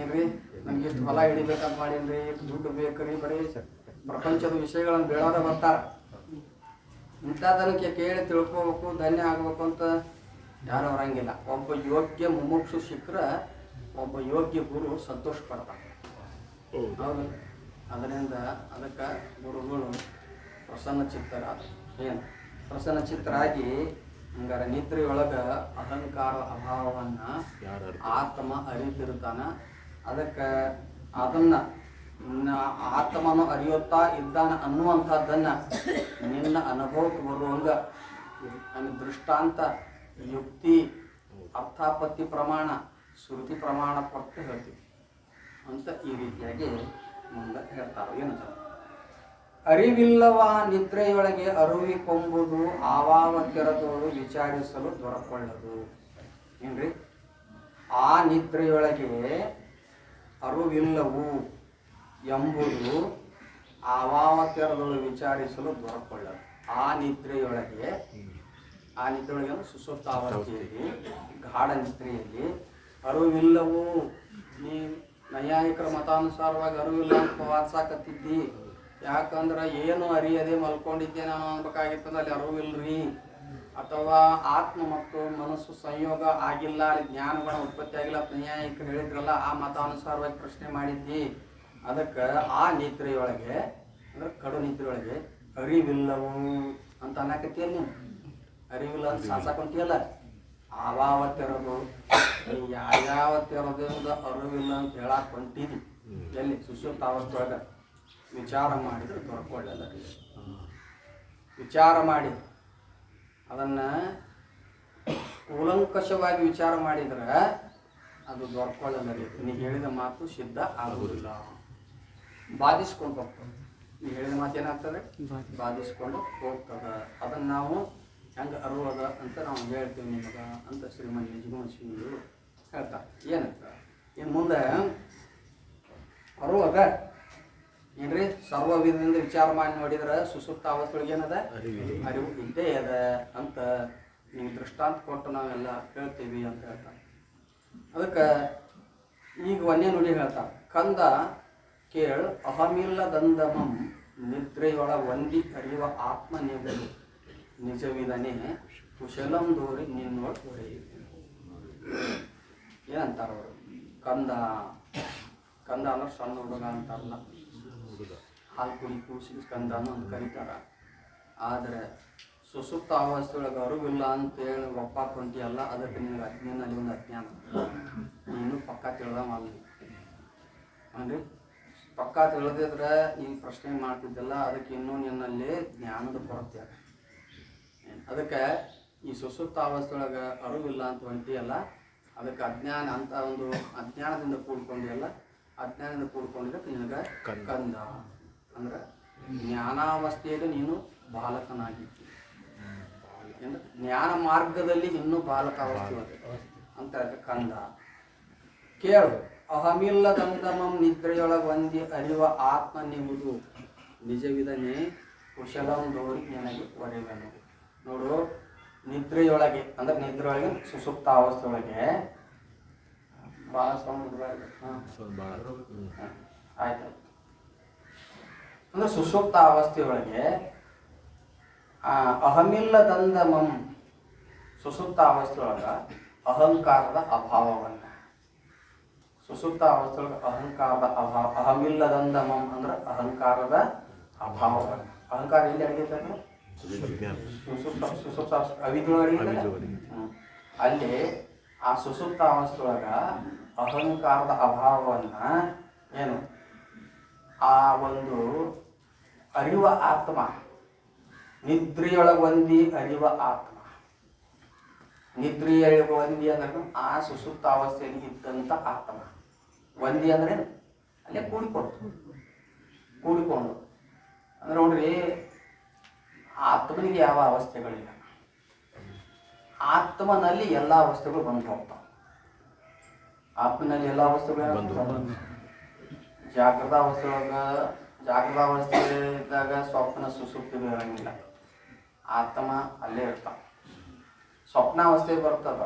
ಏನ್ರಿ ನಮ್ಗೆ ಇಷ್ಟು ಹೊಲ ಹಿಡಿಬೇಕಂತ ಮಾಡೀನ್ರಿ, ದುಡ್ಡು ಬೇಕ್ರಿ, ಬರೀ ಪ್ರಪಂಚದ ವಿಷಯಗಳನ್ನು ಬೇಡೋರ ಬರ್ತಾರ. ಇಂಥದಕ್ಕೆ ಕೇಳಿ ತಿಳ್ಕೋಬೇಕು, ಧನ್ಯ ಆಗ್ಬೇಕು ಅಂತ ಯಾರು ಬರಂಗಿಲ್ಲ. ಒಬ್ಬ ಯೋಗ್ಯ ಮುಮುಕ್ಷು ಸಿಕ್ಕರೆ ಒಬ್ಬ ಯೋಗ್ಯ ಗುರು ಸಂತೋಷ ಪಡ್ತಾನೆ. ಹೌದು. ಅದರಿಂದ ಅದಕ್ಕೆ ಗುರುಗಳು ಪ್ರಸನ್ನ ಚಿತ್ತರಾದ. ಏನು ಪ್ರಸನ್ನ ಚಿತ್ತರಾಗಿ ಹಂಗಾರೆ ನಿದ್ರೆಯೊಳಗೆ ಅಹಂಕಾರ ಅಭಾವವನ್ನು ಆತ್ಮ ಅರಿತಿರ್ತಾನ. ಅದಕ್ಕೆ ಅದನ್ನು ಆತ್ಮನು ಅರಿಯುತ್ತಾ ಇದ್ದಾನ ಅನ್ನುವಂಥದ್ದನ್ನು ನಿನ್ನ ಅನುಭವಕ್ಕೆ ಬರುವಂಗ ನನ್ನ ದೃಷ್ಟಾಂತ, ಯುಕ್ತಿ, ಅರ್ಥಾಪತ್ತಿ ಪ್ರಮಾಣ, ಶ್ರುತಿ ಪ್ರಮಾಣ ಕೊಟ್ಟು ಹೇಳ್ತೀವಿ ಅಂತ ಈ ರೀತಿಯಾಗಿ ಮುಂದೆ ಹೇಳ್ತಾರೆ. ಏನಂತ, ಅರಿವಿಲ್ಲವ ನಿದ್ರೆಯೊಳಗೆ ಅರಿವಿಕೊಂಬುದು ಆವಾವ ಕೆರದೋಳು ವಿಚಾರಿಸಲು ದೊರಕೊಳ್ಳದು. ಏನ್ರಿ? ಆ ನಿದ್ರೆಯೊಳಗೆ ಅರಿವಿಲ್ಲವು ಎಂಬುದು ಆವಾವ ತೆರದೊಳು ವಿಚಾರಿಸಲು ದೊರಕೊಳ್ಳದು. ಆ ನಿದ್ರೆಯೊಳಗೆ ಸುಸುಪ್ತಾವಸ್ಥೆಯಲ್ಲಿ ಗಾಢ ನಿದ್ರೆಯಲ್ಲಿ ಅರಿವಿಲ್ಲವೂ. ನೀ ನೈಯಾಯಿಕರ ಮತಾನುಸಾರವಾಗಿ ಅರಿವಿಲ್ಲ ಅಂತ ವಾದಿಸಾಕತ್ತಿದ್ದಿ. ಯಾಕಂದ್ರೆ ಏನು ಅರಿಯದೆ ಮಲ್ಕೊಂಡಿದ್ದೆ ನಾನು ಅನ್ಬೇಕಾಗಿತ್ತಂದ್ರೆ ಅಲ್ಲಿ ಅರಿವಿಲ್ರಿ. ಅಥವಾ ಆತ್ಮ ಮತ್ತು ಮನಸ್ಸು ಸಂಯೋಗ ಆಗಿಲ್ಲ, ಅಲ್ಲಿ ಜ್ಞಾನಗುಣ ಉತ್ಪತ್ತಿ ಆಗಿಲ್ಲ ಅಂತ ನೈಯಾಯಿಕರು ಹೇಳಿದ್ರಲ್ಲ, ಆ ಮತಾನುಸಾರವಾಗಿ ಪ್ರಶ್ನೆ ಮಾಡಿದ್ದಿ. ಅದಕ್ಕೆ ಆ ನಿದ್ರೆಯೊಳಗೆ ಅಂದ್ರೆ ಕಡು ನಿದ್ರೆಯೊಳಗೆ ಅರಿವಿಲ್ಲವು ಅಂತ ಅನ್ನಕತ್ತಿಯಲ್ಲಿ ನೀನು. ಅರಿವಿಲ್ಲ ಅಂತ ಸಾಸಾಕೊಂತಿಯಲ್ಲ. ಆವಾವ ತೆರದು ಯಾವ ತೆರದಿಂದ ಅರಿವಿಲ್ಲ ಅಂತ ಹೇಳಕ್ ಹೊಂಟಿದ್ದಿ. ಎಲ್ಲಿ ಸುಸುಪ್ತಾವಸ್ಥೆಯೊಳಗೆ ವಿಚಾರ ಮಾಡಿದ್ರೆ ದೊರಕೊಳ್ಳಲ್ಲ. ವಿಚಾರ ಮಾಡಿ ಅದನ್ನು ಕೂಲಂಕಷವಾಗಿ ವಿಚಾರ ಮಾಡಿದ್ರೆ ಅದು ದೊರಕೊಳ್ಳಲ್ಲ. ನೀವು ಹೇಳಿದ ಮಾತು ಸಿದ್ಧ ಆಗುವುದಿಲ್ಲ, ಬಾಧಿಸ್ಕೊಂಡು ಹೋಗ್ತದೆ. ನೀವು ಹೇಳಿದ ಮಾತು ಏನಾಗ್ತದೆ? ಬಾಧಿಸ್ಕೊಂಡು ಹೋಗ್ತದೆ. ಅದನ್ನು ನಾವು ಹೆಂಗೆ ಅರುವದ ಅಂತ ನಾವು ಹೇಳ್ತೀವಿ ನಿಮಗೆ ಅಂತ ಶ್ರೀಮನ್ ನಿಜಗುಣಶ್ರೀಗಳು ಹೇಳ್ತಾರೆ. ಏನಂತ ಇನ್ನು ಮುಂದೆ ಅರುವದ ಏನ್ರಿ ಸರ್ವ ವಿಧದಿಂದ ವಿಚಾರ ಮಾಡಿ ನೋಡಿದ್ರೆ ಸುಸುಪ್ತ ಅವಸ್ಥೆಯೊಳಗೆ ಏನದ ಅರಿವು ಇದ್ದೇ ಅದ ಅಂತ ನೀವು ದೃಷ್ಟಾಂತ ಕೊಟ್ಟು ನಾವೆಲ್ಲ ಹೇಳ್ತೀವಿ ಅಂತ ಹೇಳ್ತಾರೆ. ಅದಕ್ಕೆ ಈಗ ಒಂದೇ ನುಡಿ ಹೇಳ್ತಾರೆ. ಕಂದ ಕೇಳ್ ಅಹಮಿಲ್ಲದಂದಮಂ ನಿದ್ರೆಯೊಳ ಒಂದಿ ಅರಿವ ಆತ್ಮ ನಿಜವಿದನೆ ಕುಶಲಂ ದೂರಿ ನಿನ್ನೊಳ ಏನಂತಾರ ಅವರು? ಕಂದ ಅಂದ್ರೆ ಸಣ್ಣ ಹುಡುಗ ಅಂತಾರಲ್ಲ, ಹಾಲು ಕುಡಿ ಕೂಸಿಗೆ ಕಂದನು ಅಂತ ಕರೀತಾರ. ಆದರೆ ಸುಸುಪ್ತ ಅವಸ್ಥೆಯೊಳಗೆ ಅರಿವಿಲ್ಲ ಅಂತೇಳಿ ಒಪ್ಪಾಕೊಂಟಿಯಲ್ಲ, ಅದಕ್ಕೆ ನಿನಗೆ ಅಜ್ಞಾನಲ್ಲಿ ಒಂದು ಅಜ್ಞಾನ. ನೀನು ಪಕ್ಕ ತಿಳಿದವಲ್ಲ ಅಂದರೆ ಪಕ್ಕ ತಿಳಿದಿದ್ರೆ ಈ ಪ್ರಶ್ನೆ ಮಾಡ್ತಿದ್ದಲ್ಲ, ಅದಕ್ಕೆ ಇನ್ನೂ ನಿನ್ನಲ್ಲಿ ಜ್ಞಾನದ ಕೊರತೆ. ಅದಕ್ಕೆ ಈ ಸುಸುಪ್ತ ಅವಸ್ಥೆಯೊಳಗೆ ಅರಿವಿಲ್ಲ ಅಂತ ಹೊಂಟಿಯಲ್ಲ, ಅದಕ್ಕೆ ಅಜ್ಞಾನ ಅಂತ ಒಂದು ಅಜ್ಞಾನದಿಂದ ಕೂಡ್ಕೊಂಡಿಯಲ್ಲ, ಅಜ್ಞಾನದಿಂದ ಕೂಡ್ಕೊಂಡಿದ್ದಕ್ಕೆ ನಿನಗೆ ಕಂದ ಅಂದ್ರೆ ಜ್ಞಾನಾವಸ್ಥೆಯಲ್ಲಿ ನೀನು ಬಾಲಕನಾಗಿದ್ದಿ. ಅಂದ್ರೆ ಜ್ಞಾನ ಮಾರ್ಗದಲ್ಲಿ ಇನ್ನೂ ಬಾಲಕಾವಸ್ಥೆ ಅಂತ ಕಂದ. ಕೇಳು ಅಹಮಿಲ್ಲದಂದಮಂ ನಿದ್ರೆಯೊಳಗೆ ಒಂದಿ ಅರಿವ ಆತ್ಮ ನಿಮ್ಮದು ನಿಜವಿದನೆ ಕುಶಲಂ ದೋರಿ ನನಗೆ ಒರೆವನು. ನೋಡು, ನಿದ್ರೆಯೊಳಗೆ ಅಂದ್ರೆ ನಿದ್ರೆಯೊಳಗೆ ಸುಸುಪ್ತ ಅವಸ್ಥೆಯೊಳಗೆ ಭಾಳ ಸೌಂಡ್ ಆಯ್ತಾಯ್ತು. ಅಂದ್ರೆ ಸುಷುಪ್ತ ಅವಸ್ಥೆಯೊಳಗೆ ಅಹಮಿಲ್ಲದಂದಮಂ ಸುಷುಪ್ತ ಅವಸ್ಥೆಯೊಳಗ ಅಹಂಕಾರದ ಅಭಾವವನ್ನ, ಸುಷುಪ್ತ ಅವಸ್ಥೆಯೊಳಗೆ ಅಹಂಕಾರದ ಅಭಾವ, ಅಹಮಿಲ್ಲದಂದಮಂ ಅಂದ್ರೆ ಅಹಂಕಾರದ ಅಭಾವವನ್ನ. ಅಹಂಕಾರ ಎಲ್ಲಿ ಅಡಗಿರ್ತದೆ? ಸುಷುಪ್ತ ಅವಿದ್ರೊಳಗೆ ಅಲ್ಲಿ ಆ ಸುಷುಪ್ತ ಅವಸ್ಥೆಯೊಳಗ ಅಹಂಕಾರದ ಅಭಾವವನ್ನ ಏನು ಆ ಒಂದು ಅರಿವ ಆತ್ಮ ನಿದ್ರೆಯೊಳಗೆ ಒಂದಿ ಅರಿವ ಆತ್ಮ, ನಿದ್ರೆಯೊಳಗೆ ಒಂದಿ ಅಂದ್ರೆ ಆ ಸುಸುಪ್ತ ಅವಸ್ಥೆಯಲ್ಲಿ ಇದ್ದಂಥ ಆತ್ಮ. ಒಂದಿ ಅಂದ್ರೆ ಅಲ್ಲೇ ಕೂಡಿಕೊಂಡು ಅಂದ್ರೆ ನೋಡ್ರಿ, ಆತ್ಮನಿಗೆ ಯಾವ ಅವಸ್ಥೆಗಳಿಲ್ಲ, ಆತ್ಮನಲ್ಲಿ ಎಲ್ಲ ಅವಸ್ಥೆಗಳು ಬಂದು ಹೋಗ್ತಾವೆ. ಆತ್ಮನಲ್ಲಿ ಎಲ್ಲ ಅವಸ್ಥೆಗಳು ಜಾಗೃತ ಅವಸ್ಥೆ ಇದ್ದಾಗ ಸ್ವಪ್ನ ಸುಸುಪ್ತಿಗಳು ಇರಂಗಿಲ್ಲ, ಆತ್ಮ ಅಲ್ಲೇ ಇರ್ತಾವ. ಸ್ವಪ್ನಾವಸ್ಥೆ ಬರ್ತದ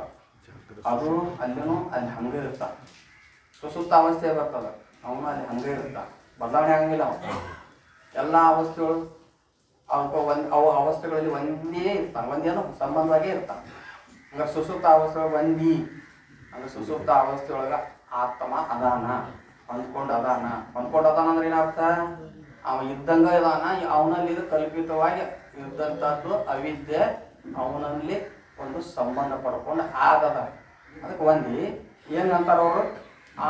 ಅದು ಅಲ್ಲಿನೂ ಅಲ್ಲಿ ಹಂಗೆ ಇರ್ತಾವ. ಸುಸುಪ್ತ ಅವಸ್ಥೆ ಬರ್ತದ ಅವನು ಅಲ್ಲಿ ಹಂಗೆ ಇರ್ತಾವ, ಬದಲಾವಣೆ ಆಗಂಗಿಲ್ಲ. ಎಲ್ಲ ಅವಸ್ಥೆಗಳು ಅವು ಅವಸ್ಥೆಗಳಲ್ಲಿ ಒಂದೇ ಇರ್ತಾವೆ, ಒಂದೇನೋ ಸಂಬಂಧವಾಗೇ ಇರ್ತಾವೆ. ಹಂಗಾರೆ ಸುಸುಪ್ತ ಅವಸ್ಥೆಯೊಳಗೆ ಒಂದಿ ಅಂದ್ರೆ ಸುಸುಪ್ತ ಅವಸ್ಥೆಯೊಳಗೆ ಆತ್ಮ ಅದಾನ, ಹೊಂದ್ಕೊಂಡು ಅದಾನ ಅಂದ್ರೆ ಏನರ್ಥ? ಅವ ಇದ್ದಂಗ ಇದಾನ, ಅವನಲ್ಲಿ ಇದು ಕಲ್ಪಿತವಾಗಿ ಇದ್ದಂಥದ್ದು ಅವಿದ್ಯೆ ಅವನಲ್ಲಿ ಒಂದು ಸಂಬಂಧ ಪಡ್ಕೊಂಡು ಆಗದ. ಅದಕ್ಕೆ ಒಂದಿ ಏನಂತಾರ ಅವರು?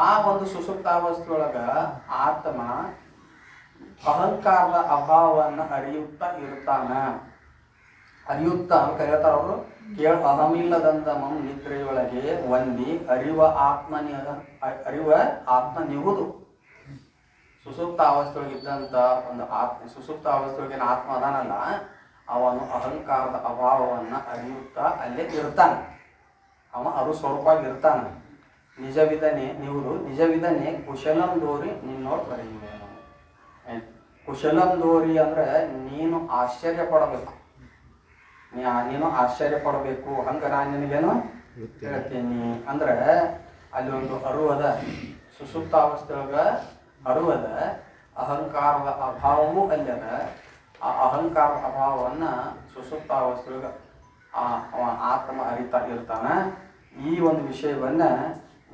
ಆ ಒಂದು ಸುಸುಪ್ತಾವಸ್ಥೆಯೊಳಗ ಆತ್ಮ ಅಹಂಕಾರದ ಅಭಾವವನ್ನು ಅರಿಯುತ್ತಾ ಇರ್ತಾನ. ಅರಿಯುತ್ತಾ ಅಂತ ಹೇಳ್ತಾರ ಅವರು. ಕೇಳ ಅಹಮಿಲ್ಲದಂದಮಂ ನಿದ್ರೆಯೊಳಗೆ ಒಂದಿ ಅರಿವ ಆತ್ಮ ನಿಹುದು. ಸುಸುಪ್ತ ಅವಸ್ಥೆಯೊಳಗೆ ಇದ್ದಂಥ ಒಂದು ಆತ್ಮ, ಸುಸುಪ್ತ ಅವಸ್ಥೆಯೊಳಗಿನ ಆತ್ಮ ಅದಾನಲ್ಲ, ಅವನು ಅಹಂಕಾರದ ಅಭಾವವನ್ನು ಅರಿಯುತ್ತಾ ಅಲ್ಲೇ ಇರ್ತಾನೆ. ಅವ ಅರು ಸ್ವರೂಪವಾಗಿ ಇರ್ತಾನೆ. ನಿಜವಿದನೆ ನಿಹುದು ನಿಜವಿದನೆ ಕುಶಲಂ ದೋರಿ ನಿನ್ನೋಡ್ ಬರೆಯುವೆ. ಕುಶಲಂ ದೋರಿ ಅಂದ್ರೆ ನೀನು ಆಶ್ಚರ್ಯ ಪಡಬೇಕು. ನೀನು ಆಶ್ಚರ್ಯ ಪಡಬೇಕು. ಹಂಗ ನಾನು ನಿನಗೇನು ಹೇಳ್ತೀನಿ ಅಂದ್ರೆ ಅಲ್ಲಿ ಒಂದು ಅರುವದ ಸುಸುಪ್ತಾವಸ್ಥೆಯೊಳಗ ಅರುವದ ಅಹಂಕಾರದ ಅಭಾವವೂ ಅಲ್ಲದ. ಆ ಅಹಂಕಾರದ ಅಭಾವವನ್ನು ಸುಸುಪ್ತಾವಸ್ಥೆಯೊಳಗ ಅವ ಆತ್ಮ ಅರಿತಾ ಇರ್ತಾನ. ಈ ಒಂದು ವಿಷಯವನ್ನ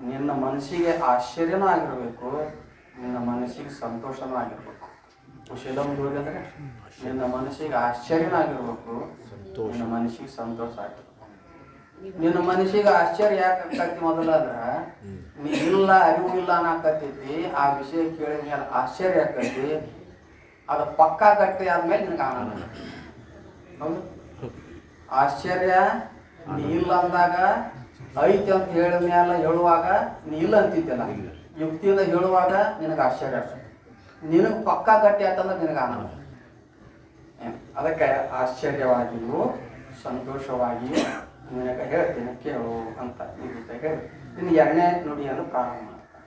ನಿನ್ನ ಮನಸ್ಸಿಗೆ ಆಶ್ಚರ್ಯನೂ ಆಗಿರಬೇಕು, ನಿನ್ನ ಮನಸ್ಸಿಗೆ ಸಂತೋಷನೂ ಆಗಿರ್ಬೇಕು. ಕುಶಲಂ ಅಂದ್ರೆ ನಿನ್ನ ಮನಸ್ಸಿಗೆ ಆಶ್ಚರ್ಯನೂ ಆಗಿರ್ಬೇಕು, ನಿನ್ನ ಮನಸ್ಸಿಗೆ ಸಂತೋಷ ಆಗಿರ್ಬೇಕು. ನಿನ್ನ ಮನಸ್ಸಿಗೆ ಆಶ್ಚರ್ಯ ಯಾಕೆ ಆಗ್ತೈತಿ ಮೊದಲಾದ್ರ ನೀ ಇಲ್ಲ ಅರಿವು ಇಲ್ಲ ಅನ್ನಕತ್ತೈತಿ. ಆ ವಿಷಯ ಕೇಳಿದ ಮೇಲೆ ಆಶ್ಚರ್ಯ ಆಗ್ತೈತಿ. ಅದು ಪಕ್ಕಾ ಗಟ್ಟಿ ಆದ್ಮೇಲೆ ನಿನಗೆ ಆನಂದ. ಹೌದು, ಆಶ್ಚರ್ಯ ನೀ ಇಲ್ಲ ಅಂದಾಗ ಐತಿ ಅಂತ ಹೇಳಿದ ಮೇಲೆ ಹೇಳುವಾಗ ನೀ ಇಲ್ಲ ಅಂತಿದ್ದಲ್ಲ, ಯುಕ್ತಿಯಿಂದ ಹೇಳುವಾಗ ನಿನಗೆ ಆಶ್ಚರ್ಯ ಆಗ್ತದೆ. ನಿನಗೆ ಪಕ್ಕಾ ಗಟ್ಟಿ ಆಯ್ತಂದ್ರೆ ನಿನಗೆ ಆನಂದ. ಅದಕ್ಕೆ ಆಶ್ಚರ್ಯವಾಗಿಯೂ ಸಂತೋಷವಾಗಿಯೂ ನಿನಗೆ ಹೇಳ್ತೀನಿ ಕೇಳು ಅಂತ ಈ ರೀತಿ ಹೇಳಿ ಇನ್ನು ಎರಡನೇ ನುಡಿಯನ್ನು ಪ್ರಾರಂಭ ಮಾಡ್ತಾನೆ.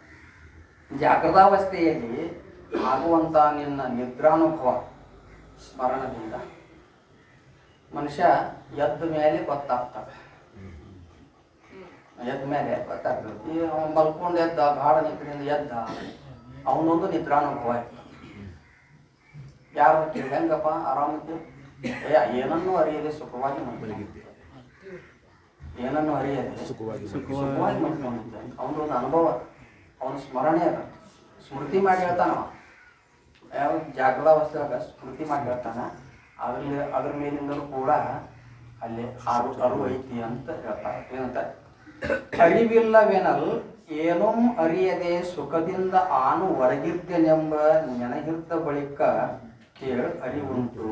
ಜಾಗೃತಾವಸ್ಥೆಯಲ್ಲಿ ಆಗುವಂಥ ನಿನ್ನ ನಿದ್ರಾನುಭವ ಸ್ಮರಣದಿಂದ ಮನುಷ್ಯ ಎದ್ದ ಮೇಲೆ ಗೊತ್ತಾಗ್ತದೆ. ಎದ್ದ ಮೇಲೆ ಗೊತ್ತಾಗ್ತದೆ. ಈ ಅವನು ಮಲ್ಕೊಂಡು ಎದ್ದ, ಗಾಢ ನಿದ್ರೆಯಿಂದ ಎದ್ದ, ಅವನೊಂದು ನಿದ್ರಾನುಭವ ಇರ್ತದೆ. ಯಾರು ಕೇಳಿ ಹೆಂಗಪ್ಪ ಆರಾಮಿತ್ತು? ಏನನ್ನೂ ಅರಿಯದೆ ಸುಖವಾಗಿ ಮಲಗಿದ್ದೆ. ಏನನ್ನು ಅರಿಯದೆ ಸುಖವಾಗಿ ಮಲ್ಕೊಂಡಿದ್ದೆ. ಅವನೊಂದು ಅನುಭವ, ಅವನ ಸ್ಮರಣೆ ಅದ. ಸ್ಮೃತಿ ಮಾಡಿ ಹೇಳ್ತಾನವ. ಯಾವ ಜಾಗೃತಾವಸ್ಥೆಯಾಗ ಸ್ಮೃತಿ ಮಾಡಿ ಹೇಳ್ತಾನ. ಅದ್ರ ಮೇಲಿಂದಲೂ ಕೂಡ ಅಲ್ಲಿ ಅರಿವು ಐತಿ ಅಂತ ಹೇಳ್ತಾರೆ. ಏನಂತ ಅರಿವಿಲ್ಲವೆನಲ್ ಏನೋ ಅರಿಯದೆ ಸುಖದಿಂದ ಆನು ಹೊರಗಿದ್ದೆನೆಂಬ ನೆನಹಿದ್ದ ಬಳಿಕ ಕೇಳ ಅರಿವುಂಟು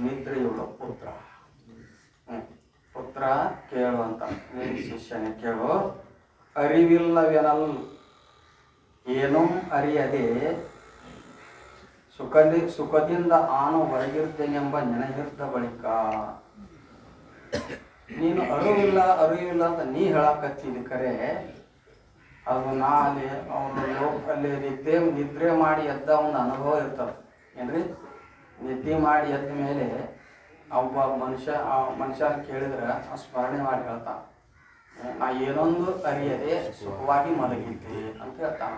ನಿದ್ರೆಯುಳ್ಳ ಪುತ್ರ. ಪುತ್ರ ಕೇಳುವಂತ ಶಿಷ್ಯನೇ ಕೇಳು. ಅರಿವಿಲ್ಲವೆನಲ್ ಏನೋ ಅರಿಯದೆ ಸುಖದಿಂದ ಆನು ಹೊರಗಿರ್ತೇನೆಂಬ ನೆನಹಿದ್ದ ಬಳಿಕ. ನೀನು ಅರಿವಿಲ್ಲ ಅಂತ ನೀ ಹೇಳಕತ್ತಿದ್ದ ಖರೆ ಅದು ನಾ ಅಲ್ಲಿ ಅವನು ಅಲ್ಲಿ ನಿದ್ರೆ ಮಾಡಿ ಎದ್ದ ಒಂದು ಅನುಭವ ಇರ್ತದೆ. ಏನ್ರಿ, ನಿದ್ದೆ ಮಾಡಿ ಎದ್ದ ಮೇಲೆ ಒಬ್ಬ ಮನುಷ್ಯ ಕೇಳಿದ್ರೆ ಸ್ಮರಣೆ ಮಾಡಿ ಹೇಳ್ತಾನ, ನಾ ಏನೊಂದು ಅರಿಯದೆ ಸುಖವಾಗಿ ಮಲಗಿದ್ದೆ ಅಂತ ಹೇಳ್ತಾನ.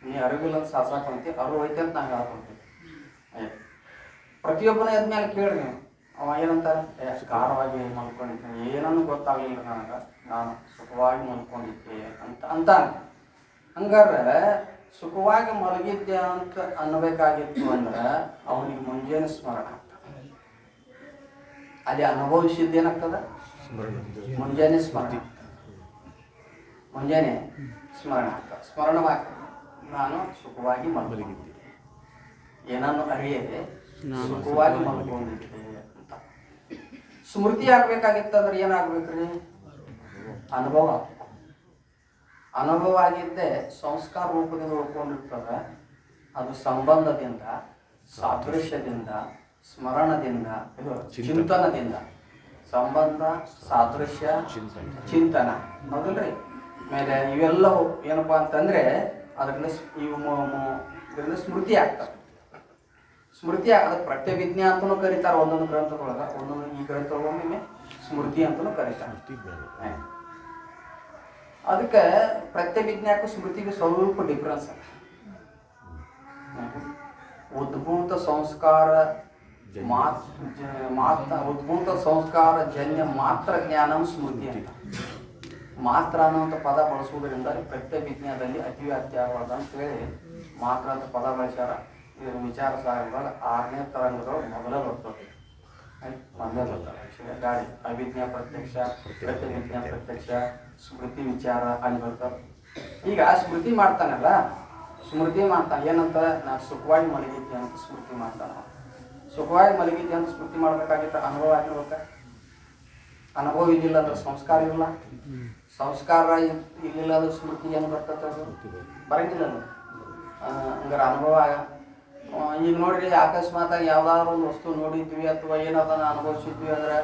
ನೀ ಅರಿವಿಲ್ಲ ಅಂತ ಸಾಸಾಕೊಂತಿ, ಅರಿವು ಐತೆ ಅಂತ ನಾನು ಹೇಳ್ಕೊಂತೀನಿ. ಪ್ರತಿಯೊಬ್ಬನ ಎದ್ಮೇಲೆ ಕೇಳಿ ನೀವು ಅವ ಏನಂತಾರೆ, ಗಾಢವಾಗಿ ಮಲ್ಕೊಂಡಿದ್ದೀನಿ, ಏನನ್ನು ಗೊತ್ತಾಗಲಿಲ್ಲ ನನಗೆ, ನಾನು ಸುಖವಾಗಿ ಮಲ್ಕೊಂಡಿದ್ದೆ ಅಂತಾನೆ. ಹಂಗಾರೆ ಸುಖವಾಗಿ ಮಲಗಿದ್ದೆ ಅಂತ ಅನ್ನಬೇಕಾಗಿತ್ತು ಅಂದ್ರೆ ಅವನಿಗೆ ಮುಂಜಾನೆ ಸ್ಮರಣ ಆಗ್ತದೆ. ಅಲ್ಲಿ ಅನುಭವಿಸಿದ್ದೇನಾಗ್ತದೆ, ಮುಂಜಾನೆ ಸ್ಮರಣ ಆಗ್ತದೆ. ಸ್ಮರಣವಾಗ್ತದೆ, ನಾನು ಸುಖವಾಗಿ ಮಲಗಿದ್ದೆ, ಏನನ್ನು ಅರಿಯದೆ ಸುಖವಾಗಿ ಮಲ್ಕೊಂಡಿದ್ದೆ ಅಂತ. ಸ್ಮೃತಿ ಆಗ್ಬೇಕಾಗಿತ್ತಂದ್ರೆ ಏನಾಗ್ಬೇಕ್ರಿ, ಅನುಭವ ಆಗಿದ್ದೆ ಸಂಸ್ಕಾರ ರೂಪದಿಂದ ಉಳ್ಕೊಂಡಿರ್ತದೆ. ಅದು ಸಂಬಂಧದಿಂದ, ಸಾದೃಶ್ಯದಿಂದ, ಸ್ಮರಣದಿಂದ, ಚಿಂತನದಿಂದ. ಸಂಬಂಧ, ಸಾದೃಶ್ಯ, ಚಿಂತನ, ಹೌದಲ್ರಿ? ಆಮೇಲೆ ಇವೆಲ್ಲವೂ ಏನಪ್ಪ ಅಂತಂದ್ರೆ ಅದರಿಂದ ಇದರಿಂದ ಸ್ಮೃತಿ ಆಗ್ತದೆ. ಸ್ಮೃತಿ ಅದಕ್ಕೆ ಪ್ರತ್ಯಭಿಜ್ಞೆ ಅಂತಲೂ ಕರೀತಾರೆ ಒಂದೊಂದು ಗ್ರಂಥದೊಳಗೆ. ಈ ಗ್ರಂಥದೊಳಗೊಮ್ಮೆ ಸ್ಮೃತಿ ಅಂತಲೂ ಕರೀತಾರೆ. ಅದಕ್ಕೆ ಪ್ರತ್ಯಭಿಜ್ಞಾಕ್ಕೂ ಸ್ಮೃತಿಗೆ ಸ್ವಲ್ಪ ಡಿಫ್ರೆನ್ಸ್ ಅದ. ಉದ್ಭೂತ ಸಂಸ್ಕಾರ ಜನ್ಯ ಮಾತ್ರ ಜ್ಞಾನಂ ಸ್ಮೃತಿ ಅಂತ. ಮಾತ್ರ ಅನ್ನೋಂಥ ಪದ ಬಳಸುವುದರಿಂದ ಪ್ರತ್ಯಭಿಜ್ಞಾದಲ್ಲಿ ಅತಿವ್ಯಾಪ್ತಿ ಆಗಬಾರ್ದು ಅಂತೇಳಿ ಮಾತ್ರ ಅಂತ ಪದ ಬಳಸ್ಯಾರ. ಇದರ ವಿಚಾರ ಸಾಗರದಾಗ 6ನೇ ತರಂಗದೊಳಗೆ ಮೊದಲೇ ಬರ್ತದೆ. ಗಾಡಿ ಅಭಿಜ್ಞಾ ಪ್ರತ್ಯಕ್ಷ, ಪ್ರತ್ಯಭಿಜ್ಞಾ ಪ್ರತ್ಯಕ್ಷ, ಸ್ಮೃತಿ ವಿಚಾರ ಅಲ್ಲಿ ಬರ್ತದೆ. ಈಗ ಸ್ಮೃತಿ ಮಾಡ್ತಾನಲ್ಲ, ಏನಂತ, ನಾನು ಸುಖವಾಗಿ ಮಲಗಿದ್ದೆ ಅಂತ ಸ್ಮೃತಿ ಮಾಡ್ತಾನ. ಸುಖವಾಗಿ ಮಲಗಿದ್ದೆ ಅಂತ ಸ್ಮೃತಿ ಮಾಡ್ಬೇಕಾಗಿತ್ತು, ಅನುಭವ ಆಗಿರ್ಬೇಕ. ಅನುಭವ ಇದ್ದಿಲ್ಲ ಅಂದ್ರೆ ಸಂಸ್ಕಾರ ಇಲ್ಲ. ಸಂಸ್ಕಾರ ಇಲ್ಲಿಲ್ಲ ಅಂದ್ರೆ ಸ್ಮೃತಿ ಏನು ಬರ್ತದೆ, ಬರಂಗಿಲ್ಲ. ಹಂಗಾರೆ ಅನುಭವ. ಈಗ ನೋಡ್ರಿ, ಅಕಸ್ಮಾತಾಗಿ ಯಾವ್ದಾದ್ರು ಒಂದು ವಸ್ತು ನೋಡಿದ್ವಿ ಅಥವಾ ಏನದನ್ನ ಅನುಭವಿಸಿದ್ವಿ ಅಂದ್ರೆ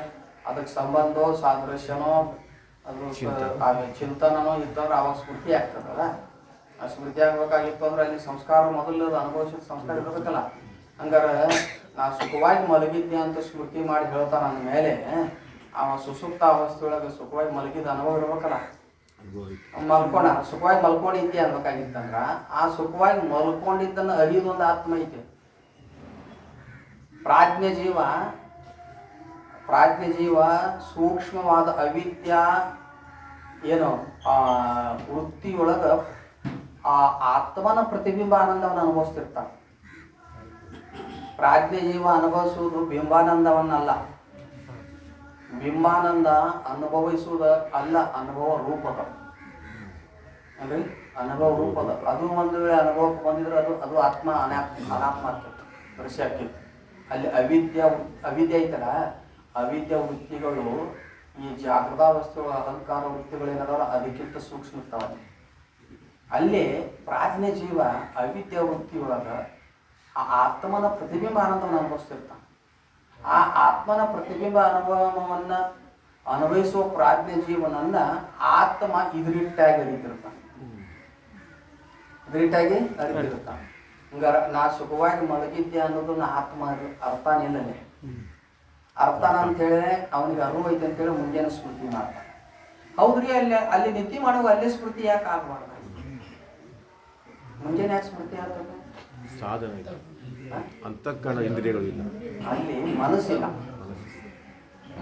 ಅದಕ್ಕೆ ಸಂಬಂಧೋ ಸಾದೃಶ್ಯನೋ ಅದು ಚಿಂತನನೋ ಇತ್ತಂದ್ರೆ ಅವಾಗ ಸ್ಮೃತಿ ಆಗ್ತದಲ್ಲ. ಆ ಸ್ಮೃತಿ ಆಗ್ಬೇಕಾಗಿತ್ತು ಅಂದ್ರೆ ಅಲ್ಲಿ ಸಂಸ್ಕಾರ ಮೊದಲು ಅನುಭವಿಸಿದ ಸಂಸ್ಕಾರ ಇರಬೇಕಲ್ಲ. ಹಂಗಾರೆ ನಾ ಸುಖವಾಗಿ ಮಲಗಿದ್ದೆ ಅಂತ ಸ್ಮೃತಿ ಮಾಡಿ ಹೇಳ್ತಾನ ಅಂದ ಮೇಲೆ ಅವ ಸುಸುಪ್ತ ಅವಸ್ಥೆಯೊಳಗೆ ಸುಖವಾಗಿ ಮಲಗಿದ ಅನುಭವ ಇರ್ಬೇಕಲ್ಲ. ಸುಖವಾಗಿ ಮಲ್ಕೊಂಡಿದ್ದೆ ಅನ್ಬೇಕಾಗಿತ್ತಂದ್ರ ಆ ಸುಖವಾಗಿ ಮಲ್ಕೊಂಡಿದ್ದನ್ನು ಅರಿಯೋದೊಂದು ಆತ್ಮ ಐತೆ. ಪ್ರಾಜ್ಞ ಜೀವ ಸೂಕ್ಷ್ಮವಾದ ಅವಿದ್ಯಾ ಏನು ವೃತ್ತಿಯೊಳಗ ಆ ಆತ್ಮನ ಪ್ರತಿಬಿಂಬ ಆನಂದವನ್ನು ಅನುಭವಿಸ್ತಿರ್ತಾನೆ. ಪ್ರಾಜ್ಞ ಜೀವ ಅನುಭವಿಸುವುದು ಬಿಂಬಾನಂದವನ್ನಲ್ಲ, ಬಿಂಬಾನಂದ ಅನುಭವಿಸುವುದ ಅಲ್ಲ, ಅನುಭವ ರೂಪದ ಅಂದ್ರೆ ಅನುಭವ ರೂಪದ. ಅದು ಒಂದು ವೇಳೆ ಅನುಭವಕ್ಕೆ ಬಂದಿದ್ರೆ ಅದು ಆತ್ಮ ಅನಾತ್ಮ ಆಗ್ತದೆ, ದೃಶ್ಯ ಆಗ್ತದೆ. ಅಲ್ಲಿ ಅವಿದ್ಯೆ ಐತಲ್ಲ, ಅವಿದ್ಯಾ ವೃತ್ತಿಗಳು ಈ ಜಾಗೃತಾವಸ್ಥೆ ಅಹಂಕಾರ ವೃತ್ತಿಗಳೇನದಲ್ಲ ಅದಕ್ಕಿಂತ ಸೂಕ್ಷ್ಮ ಇರ್ತಾವ. ಅಲ್ಲಿ ಪ್ರಾಜ್ಞ ಜೀವ ಅವಿದ್ಯಾ ವೃತ್ತಿಯೊಳಗ ಆ ಆತ್ಮನ ಪ್ರತಿಬಿಂಬ ಆನಂದವನ್ನು ಅನುಭವಿಸ್ತಿರ್ತಾನೆ. ಆ ಆತ್ಮನ ಪ್ರತಿಬಿಂಬ ಅನುಭವವನ್ನು ಅನುಭವಿಸುವ ಪ್ರಾಜ್ಞ ಜೀವನನ್ನ ಆತ್ಮ ಇದರಿಟ್ಟಾಗಿ ಅರಿತಿರ್ತಾನೆ. ಹಂಗಾರ ನಾ ಸುಖವಾಗಿ ಮಲಗಿದ್ದೆ ಅನ್ನೋದನ್ನ ಆತ್ಮ ಅರ್ಥನಿಲ್ಲನೆ. ಅರ್ಥನ ಅಂತ ಹೇಳಿದ್ರೆ ಅವನಿಗೆ ಅರಿವು ಐತೆ ಅಂತೇಳಿ ಮುಂಜಾನೆ ಸ್ಮೃತಿ ಮಾಡ್ತಾನೆ. ಹೌದ್ರಿ, ಅಲ್ಲಿ ನಿದ್ದೆ ಮಾಡುವ ಅಲ್ಲೇ ಸ್ಮೃತಿ ಯಾಕೆ ಆಗ್ಬಾರ್ದು? ಮುಂಜಾನೆ ಯಾಕೆ ಸ್ಮೃತಿ ಆಗ್ತದೆ? ಸಾಧನೆ ಅಂತಃಕರಣ ಇಂದ್ರಿಯಗಳು ಇಲ್ಲ, ಅಲ್ಲಿ ಮನಸ್ಸಿಲ್ಲ.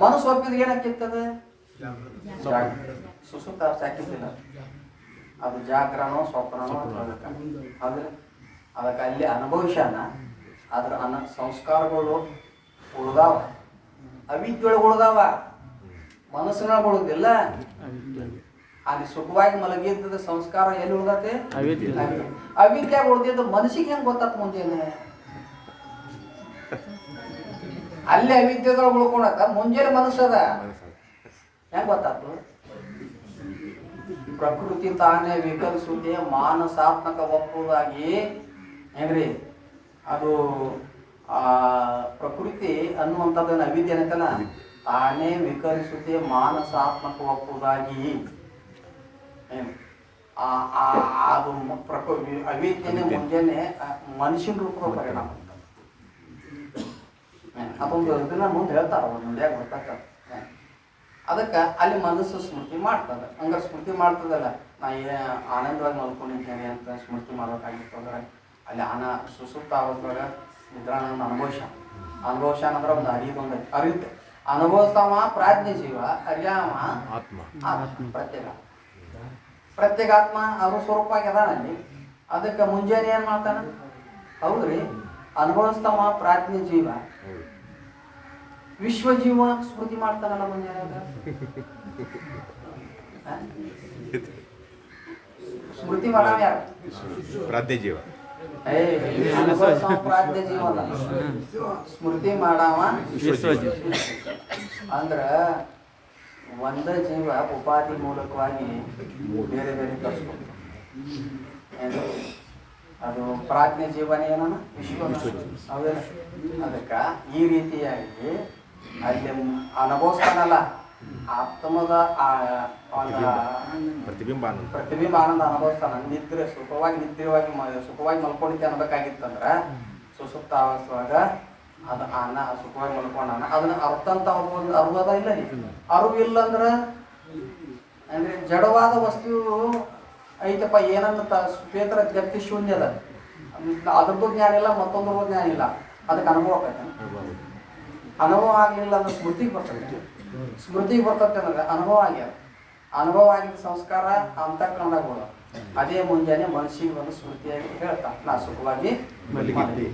ಮನಸ್ಸು ಒಪ್ಪಿದ್ರೆ ಏನಕ್ಕಿರ್ತದೆ? ಸುಸುಪ್ತ ಸಾಕಿದ್ದಿಲ್ಲ, ಅದು ಜಾಗ್ರನೋ ಸ್ವಪ್ನನೋ ಆದ್ರೆ ಅದಕ್ಕೆ ಅಲ್ಲಿ ಅನುಭವಿಸ್ಯಾನ. ಅದ್ರ ಸಂಸ್ಕಾರಗಳು ಉಳ್ದಾವ, ಅವಿದ್ಯೊಳಗೆ ಉಳ್ದಾವ, ಮನಸ್ಸಿನೊಳಗೆ ಉಳಿದಿಲ್ಲ. ಅಲ್ಲಿ ಸುಖವಾಗಿ ಮಲಗಿದ್ದ ಸಂಸ್ಕಾರ ಎಲ್ಲಿ ಉಳ್ದತೆ? ಅವಿದ್ಯಾಗ ಉಳ್ದಿದ್ದು ಮನಸ್ಸಿಗೆ ಹೆಂಗ್ ಗೊತ್ತಾತ್? ಮುಂಜಾನೆ ಅಲ್ಲಿ ಅವಿದ್ಯದೊಳಗೆ ಉಳ್ಕೊಳಕ ಮುಂಜಾನೆ ಮನಸ್ಸದ ಹೆಂಗ್ ಗೊತ್ತಾತು? ಪ್ರಕೃತಿ ತಾನೇ ವಿಕರಿಸುತ್ತೆ ಮಾನಸಾತ್ಮಕ ಒಪ್ಪುವುದಾಗಿ ಹೆಂಗ್ರಿ ಅದು ಪ್ರಕೃತಿ ಅನ್ನುವಂಥದ್ದನ್ನು ಅವಿದ್ಯೆ ಅನ್ನತ್ತಲ್ಲ, ತಾನೇ ವಿಕರಿಸುತ್ತೆ ಮಾನಸಾತ್ಮಕ ಒಪ್ಪುವುದಾಗಿ. ಅದು ಅವಿದ್ಯೆನೆ ಮುಂಜಾನೆ ಮನುಷ್ಯನ ರೂಪದ ಪರಿಣಾಮ. ಅದೊಂದು ಇದನ್ನ ಮುಂದೆ ಹೇಳ್ತಾರ, ಅವ್ರು ನುಡಿಯಾಗ ಗೊತ್ತಾಗ್ತದೆ. ಅದಕ್ಕೆ ಅಲ್ಲಿ ಮನಸ್ಸು ಸ್ಮೃತಿ ಮಾಡ್ತದೆ. ಹಂಗಾರೆ ಸ್ಮೃತಿ ಮಾಡ್ತದಲ್ಲ, ನಾ ಆನಂದವಾಗಿ ಮಲ್ಕೊಂಡಿದ್ದೇನೆ ಅಂತ ಸ್ಮೃತಿ ಮಾಡ್ಬೇಕಾಗಿತ್ತು. ಅಂದ್ರೆ ಅಲ್ಲಿ ಸುಸುಪ್ತ ಅವಸ್ಥೆಯೊಳಗೆ ನಿದ್ರಾನಂದ ಅನುಭವಿಸ್ಯಾನ ಅಂದ್ರೆ ಒಂದು ಅರಿಯುತ್ತೆ. ಅನುಭವಿಸ್ತಾವ ಪ್ರಾಜ್ಞ ಜೀವ, ಅರ್ಯಾಮ ಆತ್ಮ ಪ್ರತ್ಯೇಕಾತ್ಮ ಅವ್ರ ಸ್ವರೂಪವಾಗಿ ಅದಾನಲ್ಲಿ. ಅದಕ್ಕೆ ಮುಂಜಾನೆ ಏನ್ ಮಾಡ್ತಾನ? ಹೌದ್ರಿ, ಅನುಭವಿಸ್ತಾವ ಪ್ರಾಜ್ಞ ಜೀವ, ವಿಶ್ವಜೀವ ಸ್ಮೃತಿ ಮಾಡ್ತಾನಲ್ಲ ಮುಂಜಾನೆ. ಸ್ಮೃತಿ ಮಾಡಾವ ಯಾರು? ಪ್ರಾಜ್ಞ ಜೀವ. ಪ್ರಾಜ್ಞ ಜೀವ ಸ್ಮೃತಿ ಮಾಡಾವ ವಿಶ್ವಜೀವ. ಅಂದ್ರ ಒಂದ ಜೀವ ಉಪಾಧಿ ಮೂಲಕವಾಗಿ ಬೇರೆ ಬೇರೆ ಕಲಿಸ್ಬೇಕು. ಅದು ಪ್ರಾಜ್ಞ ಜೀವನ ಏನನ್ನ ವಿಶ್ವ. ಹೌದಲ್ಲ? ಅದಕ್ಕ ಈ ರೀತಿಯಾಗಿ ಅಲ್ಲಿ ಅನುಭವಿಸ್ತಾನಲ್ಲ ಆತ್ಮದ ಪ್ರತಿಬಿಂಬ ಆನಂದ ಅನುಭವಿಸ್ತಾನ. ನಿದ್ರೆ ಸುಖವಾಗಿ ಮಲ್ಕೊಂಡಿದ್ದೆ ಅನ್ಬೇಕಾಗಿತ್ತಂದ್ರ ಸುಸುಪ್ತ ಅವಸ್ಥೆಯಾಗ ಅದು ಸುಖವಾಗಿ ಮಲ್ಕೊಂಡಾನ. ಅದನ್ನ ಅರ್ಥ ಅಂತ ಅರ್ವದ ಇಲ್ಲ, ಅರಿವು ಇಲ್ಲ ಅಂದ್ರೆ ಜಡವಾದ ವಸ್ತು ಐತಪ್ಪ ಏನನ್ನ ಕ್ಷೇತ್ರ ಗತಿ ಶೂನ್ಯ ಅದ, ಅದ್ರದ್ದು ಜ್ಞಾನ ಇಲ್ಲ, ಮತ್ತೊಂದ್ರದ್ದು ಜ್ಞಾನ ಇಲ್ಲ. ಅದಕ್ಕೆ ಅನುಭವ ಆಕೈತೆ. ಅನುಭವ ಆಗ್ಲಿಲ್ಲ ಅಂದ್ರೆ ಸ್ಮೃತಿಗೆ ಬರ್ತೈತೆ ಅಂದ್ರೆ ಅನುಭವ ಆಗಿದ್ದ ಸಂಸ್ಕಾರ ಅಂತಃಕರಣದಾಗ ಹೋದ. ಅದೇ ಮುಂಜಾನೆ ಮನಸ್ಸಿಗೆ ಒಂದು ಸ್ಮೃತಿಯಾಗಿ ಹೇಳ್ತಾ ನಾ ಸುಖವಾಗಿ ಮಲಗಿದ್ದೆ.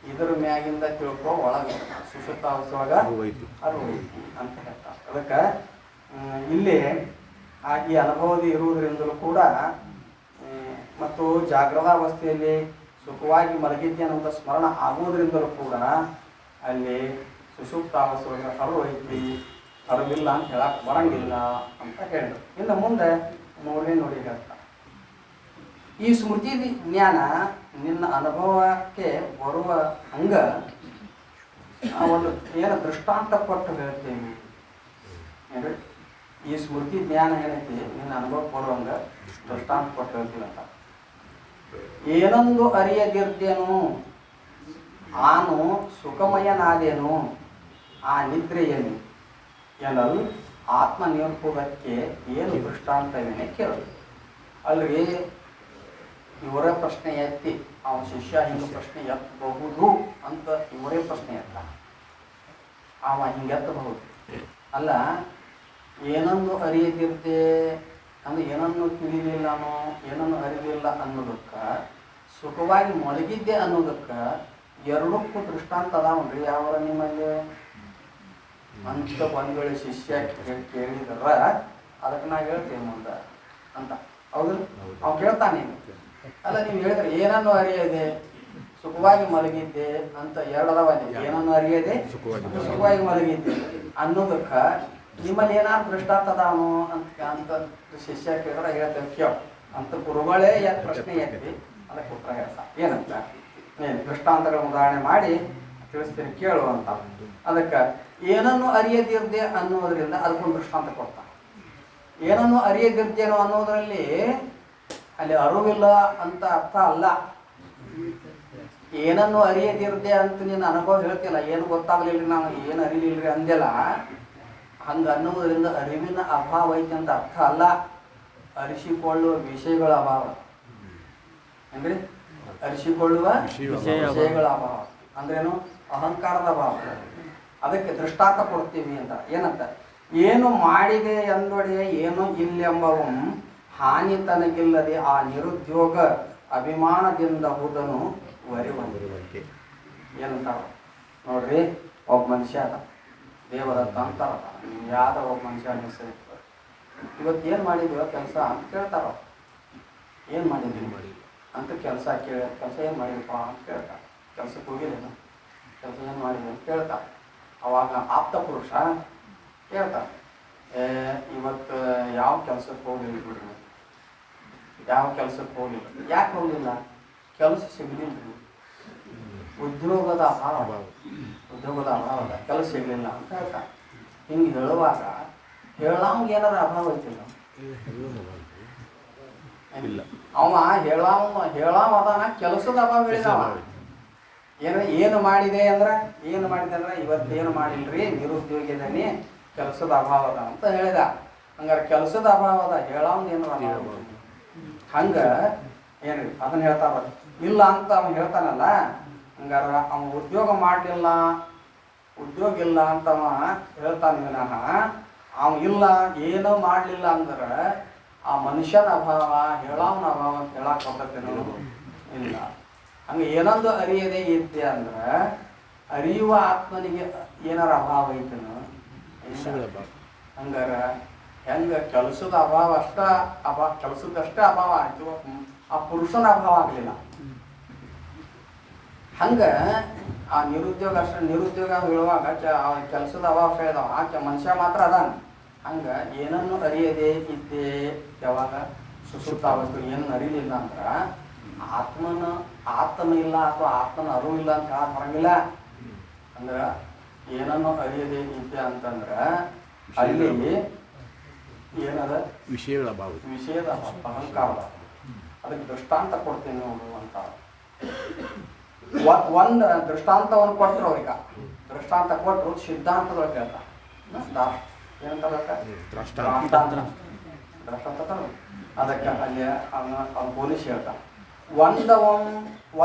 ಇದ್ರ ಮ್ಯಾಗಿಂದ ತಿಳ್ಕೊ ಒಳಗೆ ಸುಸುಪ್ತ ಅವಸ್ಥೆಯೊಳಗ ಅರಿವು ಐತಿ ಅಂತ ಹೇಳ್ತಾರೆ. ಅದಕ್ಕೆ ಇಲ್ಲಿ ಈ ಅನುಭವದ ಇರುವುದರಿಂದಲೂ ಕೂಡ ಮತ್ತು ಜಾಗೃತಾವಸ್ಥೆಯಲ್ಲಿ ಸುಖವಾಗಿ ಮಲಗಿದ್ದೆ ಅನ್ನುವಂಥ ಸ್ಮರಣ ಆಗುವುದರಿಂದಲೂ ಕೂಡ ಅಲ್ಲಿ ಸುಷುಪ್ತ ಅವಸ್ಥೆಯೊಳಗೆ ಅರಿವು ಐತಿ, ಅರಿವಿಲ್ಲ ಅಂತ ಹೇಳಕ್ ಬರಂಗಿಲ್ಲ ಅಂತ ಹೇಳಿದ್ರು. ಇನ್ನು ಮುಂದೆ ನೋಡಿ ಹೇಳ್ತಾರೆ, ಈ ಸ್ಮೃತಿ ಜ್ಞಾನ ನಿನ್ನ ಅನುಭವಕ್ಕೆ ಬರುವ ಹಂಗ ಒಂದು ಏನು ದೃಷ್ಟಾಂತ ಕೊಟ್ಟು ಹೇಳ್ತೇವೆ. ಏನ್ರಿ, ಈ ಸ್ಮೃತಿ ಜ್ಞಾನ ಏನೈತಿ ನಿನ್ನ ಅನುಭವಕ್ಕೆ ಬರುವಂಗ ದೃಷ್ಟಾಂತ ಕೊಟ್ಟು ಹೇಳ್ತೀವಿ ಅಂತ. ಏನೊಂದು ಅರಿಯದಿರ್ತೇನು ಆನು ಸುಖಮಯನಾದೇನು ಆ ನಿದ್ರೆಯನ್ನು ಎನ್ನಲು ಆತ್ಮ ನಿರೂಪುವುದಕ್ಕೆ ಏನು ದೃಷ್ಟಾಂತವೇನೆ ಕೇಳು. ಅಲ್ರಿ ಇವರೇ ಪ್ರಶ್ನೆ ಎತ್ತಿ ಅವನ ಶಿಷ್ಯ ಹಿಂಗೆ ಪ್ರಶ್ನೆ ಎತ್ತಬಹುದು ಅಂತ ಇವರೇ ಪ್ರಶ್ನೆ ಎತ್ತ ಅವ ಹಿಂಗೆ ಎತ್ತಬಹುದು. ಅಲ್ಲ ಏನನ್ನು ಅರಿಯದಿರ್ದೆ ಅಂದ್ರೆ ಏನನ್ನು ತಿಳಿಲಿಲ್ಲನೋ ಏನನ್ನು ಅರಿಲಿಲ್ಲ ಅನ್ನೋದಕ್ಕೆ ಸುಖವಾಗಿ ಮಲಗಿದ್ದೆ ಅನ್ನೋದಕ್ಕೆ ಎರಡಕ್ಕೂ ದೃಷ್ಟಾಂತ ಅದಾವನ್ರಿ ಯಾವ ನಿಮ್ಮಲ್ಲಿ ಅಂತ ಒಂದು ವೇಳೆ ಶಿಷ್ಯ ಕೇಳಿದ್ರ ಅದಕ್ಕೆ ನಾ ಹೇಳ್ತೇನೆ ಮುಂದೆ ಅಂತ ಹೌದು ಅವ್ನು ಕೇಳ್ತಾನೆ. ಅಲ್ಲ ನೀವು ಹೇಳಿದ್ರೆ ಏನನ್ನು ಅರಿಯದೆ ಸುಖವಾಗಿ ಮಲಗಿದ್ದೆ ಅಂತ ಎರಡದವ ಏನನ್ನು ಅರಿಯದೆ ಸುಖವಾಗಿ ಮಲಗಿದ್ದೆ ಅನ್ನೋದಕ್ಕೆ ನಿಮ್ಮಲ್ಲಿ ಏನಾದ್ರು ದೃಷ್ಟಾಂತ ಅದಾನು ಅಂತ ಶಿಷ್ಯ ಕೇಳಿದ್ರೆ ಹೇಳ್ತೇವೆ ಕೇಳ ಅಂತ ಗುರುಗಳೇ ಪ್ರಶ್ನೆ ಎತ್ತಿ ಅದಕ್ಕೆ ಉತ್ತರ ಹೇಳ್ತಾ ಏನಂತ ಏನು ದೃಷ್ಟಾಂತಗಳ ಉದಾಹರಣೆ ಮಾಡಿ ತಿಳಿಸ್ತೀನಿ ಕೇಳು ಅಂತ. ಅದಕ್ಕೆ ಏನನ್ನು ಅರಿಯದಿರ್ದೆ ಅನ್ನೋದ್ರಿಂದ ಅದಕ್ಕೊಂದು ದೃಷ್ಟಾಂತ ಕೊಡ್ತಾನೆ. ಏನನ್ನು ಅರಿಯದಿರ್ದೇನೋ ಅನ್ನೋದ್ರಲ್ಲಿ ಅಲ್ಲಿ ಅರಿವಿಲ್ಲ ಅಂತ ಅರ್ಥ ಅಲ್ಲ. ಏನನ್ನು ಅರಿಯದಿರ್ದೆ ಅಂತ ನೀನು ಅನುಭವ ಹೇಳ್ತಿಲ್ಲ, ಏನು ಗೊತ್ತಾಗ್ಲಿಲ್ರಿ ನಾನು ಏನು ಅರಿಲಿಲ್ರಿ ಅಂದೆಲ್ಲ ಹಂಗೆ ಅನ್ನೋದ್ರಿಂದ ಅರಿವಿನ ಅಭಾವ ಐತೆ ಅಂತ ಅರ್ಥ ಅಲ್ಲ. ಅರಿಸಿಕೊಳ್ಳುವ ವಿಷಯಗಳ ಅಭಾವ ಅಂದ್ರೆ ಅರಿಸಿಕೊಳ್ಳುವ ವಿಷಯಗಳ ಅಭಾವ ಅಂದ್ರೇನು ಅಹಂಕಾರದ ಅಭಾವ. ಅದಕ್ಕೆ ದೃಷ್ಟಾಂತ ಕೊಡ್ತೀವಿ ಅಂತ ಏನಂತ ಏನು ಮಾಡಿದೆ ಎಂದೊಡೆ ಏನು ಇಲ್ಲೆಂಬವು ಹಾನಿ ತನಗಿಲ್ಲದೆ ಆ ನಿರುದ್ಯೋಗ ಅಭಿಮಾನದಿಂದ ಹುದನು ವರಿವಂತೆ ಏನಂತಾರ ನೋಡ್ರಿ. ಒಬ್ಬ ಮನುಷ್ಯ ಅದ ದೇವದತ್ತ ಅಂತಾರ. ಯಾವ್ದ ಒಬ್ಬ ಮನುಷ್ಯ ಹೆಸರು ಇವತ್ತು ಏನು ಮಾಡಿದೀವ ಕೆಲಸ ಅಂತ ಕೇಳ್ತಾರ. ಏನು ಮಾಡಿದೀವಿ ಅಂತ ಕೆಲಸ ಏನು ಮಾಡಿದಪ್ಪ ಅಂತ ಕೇಳ್ತಾರೆ. ಕೆಲ್ಸಕ್ಕೆ ಹೋಗಿಲ್ಲ ಕೆಲಸ ಏನು ಮಾಡಿದೆ ಅಂತ ಕೇಳ್ತಾರೆ. ಅವಾಗ ಆಪ್ತ ಪುರುಷ ಕೇಳ್ತಾರೆ ಇವತ್ತು ಯಾವ ಕೆಲಸಕ್ಕೆ ಹೋಗಲಿಲ್ಲ ಬಿಡ್ರಿ, ಯಾವ ಕೆಲಸಕ್ಕೆ ಹೋಗಲಿಲ್ಲ. ಯಾಕೆ ಹೋಗಲಿಲ್ಲ? ಕೆಲಸ ಸಿಗಲಿಲ್ಲ, ಉದ್ಯೋಗದ ಅಭಾವದ ಕೆಲಸ ಸಿಗಲಿಲ್ಲ ಅಂತ ಹೇಳ್ತಾರೆ. ಹಿಂಗೆ ಹೇಳುವಾಗ ಹೇಳಂಗೆ ಏನಾರ ಅಭಾವ ಐತಿಲ್ಲ ಇಲ್ಲ. ಅವ ಹೇಳಾವ ಅದಾನ ಕೆಲಸದ ಅಭಾವ ಹೇಳಿದವ. ಏನು ಮಾಡಿದೆ ಅಂದ್ರೆ ಇವತ್ತೇನು ಮಾಡಿಲ್ರಿ ನಿರುದ್ಯೋಗಿದಾನೆ ಕೆಲಸದ ಅಭಾವ ಅದ ಅಂತ ಹೇಳಿದ. ಹಂಗಾರೆ ಕೆಲಸದ ಅಭಾವ ಅದ ಹೇಳಾವಂದು ಏನಾರ ಅಭಾವ ಹಂಗೆ ಏನ್ರಿ ಅದನ್ನ ಹೇಳ್ತಾರ ಇಲ್ಲ ಅಂತ ಅವ್ನು ಹೇಳ್ತಾನಲ್ಲ. ಹಂಗಾರ ಅವ ಉದ್ಯೋಗ ಮಾಡಲಿಲ್ಲ ಉದ್ಯೋಗ ಇಲ್ಲ ಅಂತ ಅವ ಹೇಳ್ತಾನೆ ವಿನಃ ಅವ ಇಲ್ಲ ಏನೋ ಮಾಡಲಿಲ್ಲ ಅಂದ್ರೆ ಆ ಮನುಷ್ಯನ ಅಭಾವ ಹೇಳಾವನ ಅಭಾವ ಅಂತ ಹೇಳಕ್ ಬರ್ತೇನೋ ಇಲ್ಲ. ಹಂಗೆ ಏನೊಂದು ಅರಿಯದೇ ಇದ್ದೆ ಅಂದ್ರೆ ಅರಿಯುವ ಆತ್ಮನಿಗೆ ಏನಾರ ಅಭಾವ ಐತೇನೋ ಹಂಗಾರ ಹೆಂಗೆ ಕೆಲಸದ ಅಭಾವ ಕೆಲಸದಷ್ಟೇ ಅಭಾವ ಆಯ್ತು, ಆ ಪುರುಷನ ಅಭಾವ ಆಗಲಿಲ್ಲ. ಹಂಗೆ ಆ ನಿರುದ್ಯೋಗ ಹೇಳುವಾಗ ಕೆಲಸದ ಅಭಾವ ಹೇಳಿದವ ಆ ಮನುಷ್ಯ ಮಾತ್ರ ಅದಾನ. ಹಂಗೆ ಏನನ್ನು ಅರಿಯದೇ ಇದ್ದೆ ಯಾವಾಗ ಸುಸುಪ್ತಾವತ್ತು ಏನನ್ನು ಅರಿಲಿಲ್ಲ ಅಂದ್ರೆ ಆತ್ಮನ ಇಲ್ಲ ಅಥವಾ ಆತ್ಮನ ಅರಿವು ಇಲ್ಲ ಅಂತ ಹೇಳಕ್ ಬರಂಗಿಲ್ಲ. ಅಂದ್ರೆ ಏನನ್ನು ಅರಿಯದೇ ಇದ್ದೆ ಅಂತಂದ್ರೆ ಅಲ್ಲಿ ಏನದ ವಿಷಯದ ಅಹಂಕಾರದ ಅದಕ್ಕೆ ದೃಷ್ಟಾಂತ ಕೊಡ್ತೀನಿ ನೋಡು ಅಂತ ಒಂದು ದೃಷ್ಟಾಂತವನ್ನು ಕೊಟ್ಟರು ಅವ್ರಿಗೆ. ದೃಷ್ಟಾಂತ ಕೊಟ್ಟರು ಸಿದ್ಧಾಂತದೊಳಗೆ ಹೇಳ್ತಾ ಏನಂತ ದೃಷ್ಟಾಂತ ಅದಕ್ಕೆ ಅಲ್ಲಿ ಅವ್ನು ಪೊಲೀಸ್ ಹೇಳ್ತಾ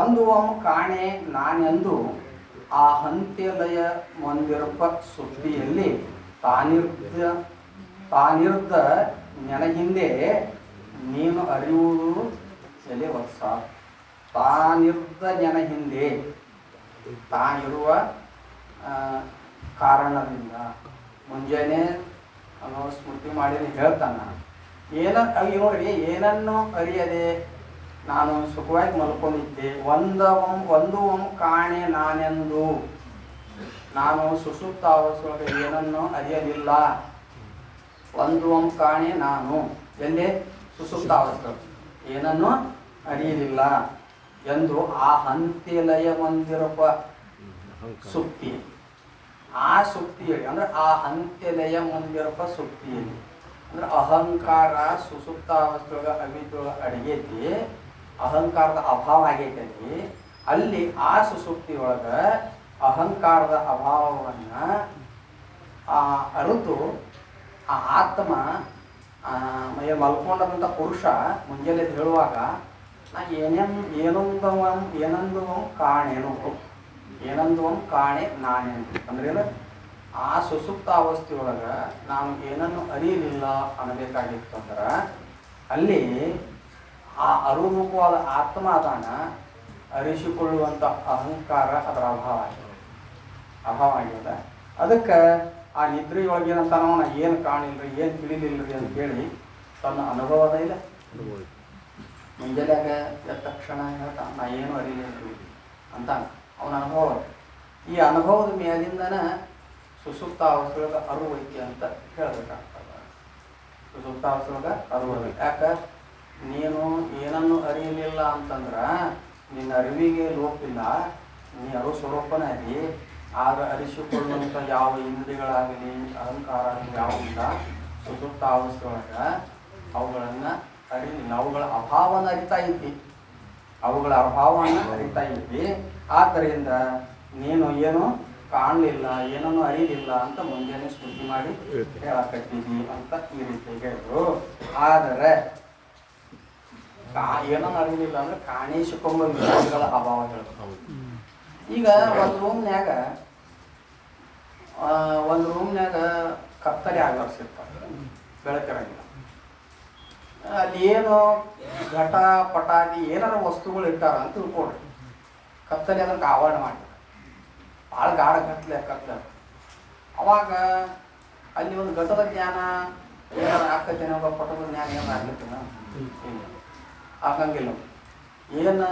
ಒಂದು ಕಾಣೆ ನಾನೆಂದು ಆ ಹಂತ್ಯಲಯ ಮಂದಿರಪ ಸುದ್ದಿಯಲ್ಲಿ ತಾನಿರ್ದ ನೆನಹಿಂದೆ ನೀನು ಅರಿಯುವುದು ಎಲೆ ವರ್ಷ. ತಾನಿರ್ದ ಜನ ಹಿಂದೆ ತಾನಿರುವ ಕಾರಣದಿಂದ ಮುಂಜಾನೆ ಸ್ಮೃತಿ ಮಾಡಿ ಹೇಳ್ತಾನ. ನೋಡ್ರಿ ಏನನ್ನು ಅರಿಯದೆ ನಾನು ಸುಖವಾಗಿ ಮಲ್ಕೊಂಡಿದ್ದೆ. ಒಂದು ಕಾಣೆ ನಾನೆಂದು ನಾನು ಸುಸುಪ್ತ ಅವಸ್ಥೆಯೊಳಗೆ ಏನನ್ನು ಅರಿಯಲಿಲ್ಲ. ಒಂದು ಕಾಣೆ ನಾನು ಎಲ್ಲೇ ಸುಸುಪ್ತ ಅವಸ್ಥೆ ಏನನ್ನು ಅರಿಯಲಿಲ್ಲ ಎಂದು ಆ ಹಂತ್ಯಲಯ ಮಂದಿರಪ ಸುಕ್ತಿ. ಆ ಸುಕ್ತಿಯಲ್ಲಿ ಅಂದ್ರೆ ಆ ಹಂತ್ಯಲಯ ಮಂದಿರಪ ಸುಕ್ತಿಯಲ್ಲಿ ಅಂದ್ರೆ ಅಹಂಕಾರ ಸುಸುಪ್ತ ಅವಸ್ಥೆಯೊಳಗೆ ಅವಿದ್ಯೊಳಗೆ ಅಡಗೈತಿ, ಅಹಂಕಾರದ ಅಭಾವ ಆಗೈತಿ. ಅಲ್ಲಿ ಆ ಸುಸುಪ್ತಿಯೊಳಗೆ ಅಹಂಕಾರದ ಅಭಾವವನ್ನು ಅರಿತು ಆ ಆತ್ಮ ಮಲ್ಕೊಂಡಂಥ ಪುರುಷ ಮುಂಜಾನೆ ಹೇಳುವಾಗ ನಾ ಏನಂದುವಂ ಕಾಣೆ ನಾನೇನು ಅಂದ್ರೇನು ಆ ಸುಸುಪ್ತ ಅವಸ್ಥೆಯೊಳಗೆ ನಾನು ಏನನ್ನು ಅರಿಯಲಿಲ್ಲ ಅನ್ನಬೇಕಾಗಿತ್ತು ಅಂದ್ರೆ ಅಲ್ಲಿ ಆ ಅರುರೂಪವಾದ ಆತ್ಮ ಅದಾನ ಅರಿಸಿಕೊಳ್ಳುವಂಥ ಅಹಂಕಾರ ಅದರ ಅಭಾವ ಆಗಿದೆ. ಅದಕ್ಕೆ ಆ ನಿದ್ರೆಯೊಳಗೆ ಏನಂತ ನಾವು ಏನು ಕಾಣಿಲ್ರಿ ಏನು ತಿಳಿಲಿಲ್ಲರಿ ಅಂತ ಹೇಳಿ ತನ್ನ ಅನುಭವದ ಇಲ್ಲ. ಮುಂಜಾನೆಯಾಗ ಎದ್ದ ತಕ್ಷಣ ಹೇಳ್ತಾ ನಾ ಏನು ಅರಿಲಿಲ್ರಿ ಅಂತ ಅವನ ಅನುಭವ. ಈ ಅನುಭವದ ಮೇಲಿಂದನ ಸುಸುಪ್ತಾವಸ್ಥೆಯೊಳಗೆ ಅರಿವು ಐತಿ ಅಂತ ಹೇಳಬೇಕಾಗ್ತದೆ. ಸುಸುಪ್ತಾವಸ್ಥೆಯೊಳಗೆ ಅರಿವು ಐತಿ. ಯಾಕೆ ನೀನು ಏನನ್ನು ಅರಿಯಲಿಲ್ಲ ಅಂತಂದ್ರೆ ನಿನ್ನ ಅರಿವಿಗೆ ಲೋಪಿಲ್ಲ, ನೀ ಅರಿವು ಸ್ವರೂಪನೇ ಅದಿ. ಆಗ ಅರಿಸಿಕೊಳ್ಳುವಂಥ ಯಾವ ಇಂದ್ರಿಯಗಳಾಗಲಿ ಅಹಂಕಾರ ಆಗಲಿ ಯಾವಿಲ್ಲ ಸುಸುಪ್ತಾವಸ್ಥೆಯೊಳಗೆ ಅವುಗಳನ್ನು ಅರಿಲಿಲ್ಲ. ಅವುಗಳ ಅಭಾವನ ಅರಿತಾ ಇದ್ದಿ, ಆದ್ದರಿಂದ ನೀನು ಏನು ಕಾಣಲಿಲ್ಲ, ಏನನ್ನು ಅರಿಲಿಲ್ಲ ಅಂತ ಮುಂಜಾನೆ ಸ್ಮೃತಿ ಮಾಡಿ ಹೇಳಕಟ್ಟಿದ್ದಿ ಅಂತ ಈ ರೀತಿ ಹೇಳಿದ್ರು. ಆದರೆ ಏನನ್ನು ಅರಿಲಿಲ್ಲ ಅಂದ್ರೆ ಕಾಣಿಸಿಕೊಂಬ ವಿಷಯಗಳ ಅಭಾವ ಹೇಳ್ಬೇಕು. ಈಗ ಒಂದು ರೂಮ್ನ್ಯಾಗ ಕತ್ತಲೆ ಆವರಿಸಿರ್ತಾರೆ, ಬೆಳಕಿರಂಗಿಲ್ಲ. ಅಲ್ಲಿ ಏನು ಘಟ ಪಟಾಕಿ ಏನಾರ ವಸ್ತುಗಳು ಇಟ್ಟಾರ ಅಂತ ತಿಳ್ಕೊಡ್ರಿ. ಕತ್ತಲೆ ಅದಕ್ಕೆ ಆವರಣ ಮಾಡಿದ್ದಾರೆ, ಭಾಳ ಗಾಢ ಕತ್ತಲೆ. ಅವಾಗ ಅಲ್ಲಿ ಒಂದು ಘಟದ ಜ್ಞಾನ ಏನಾರು ಆಗ್ತೈತೇನೋ, ಪಟದ ಜ್ಞಾನ ಏನಾರು ಆಗ್ಲಿಕ್ಕಿಲ್ಲ, ಆಗಂಗಿಲ್ಲ. ಏನು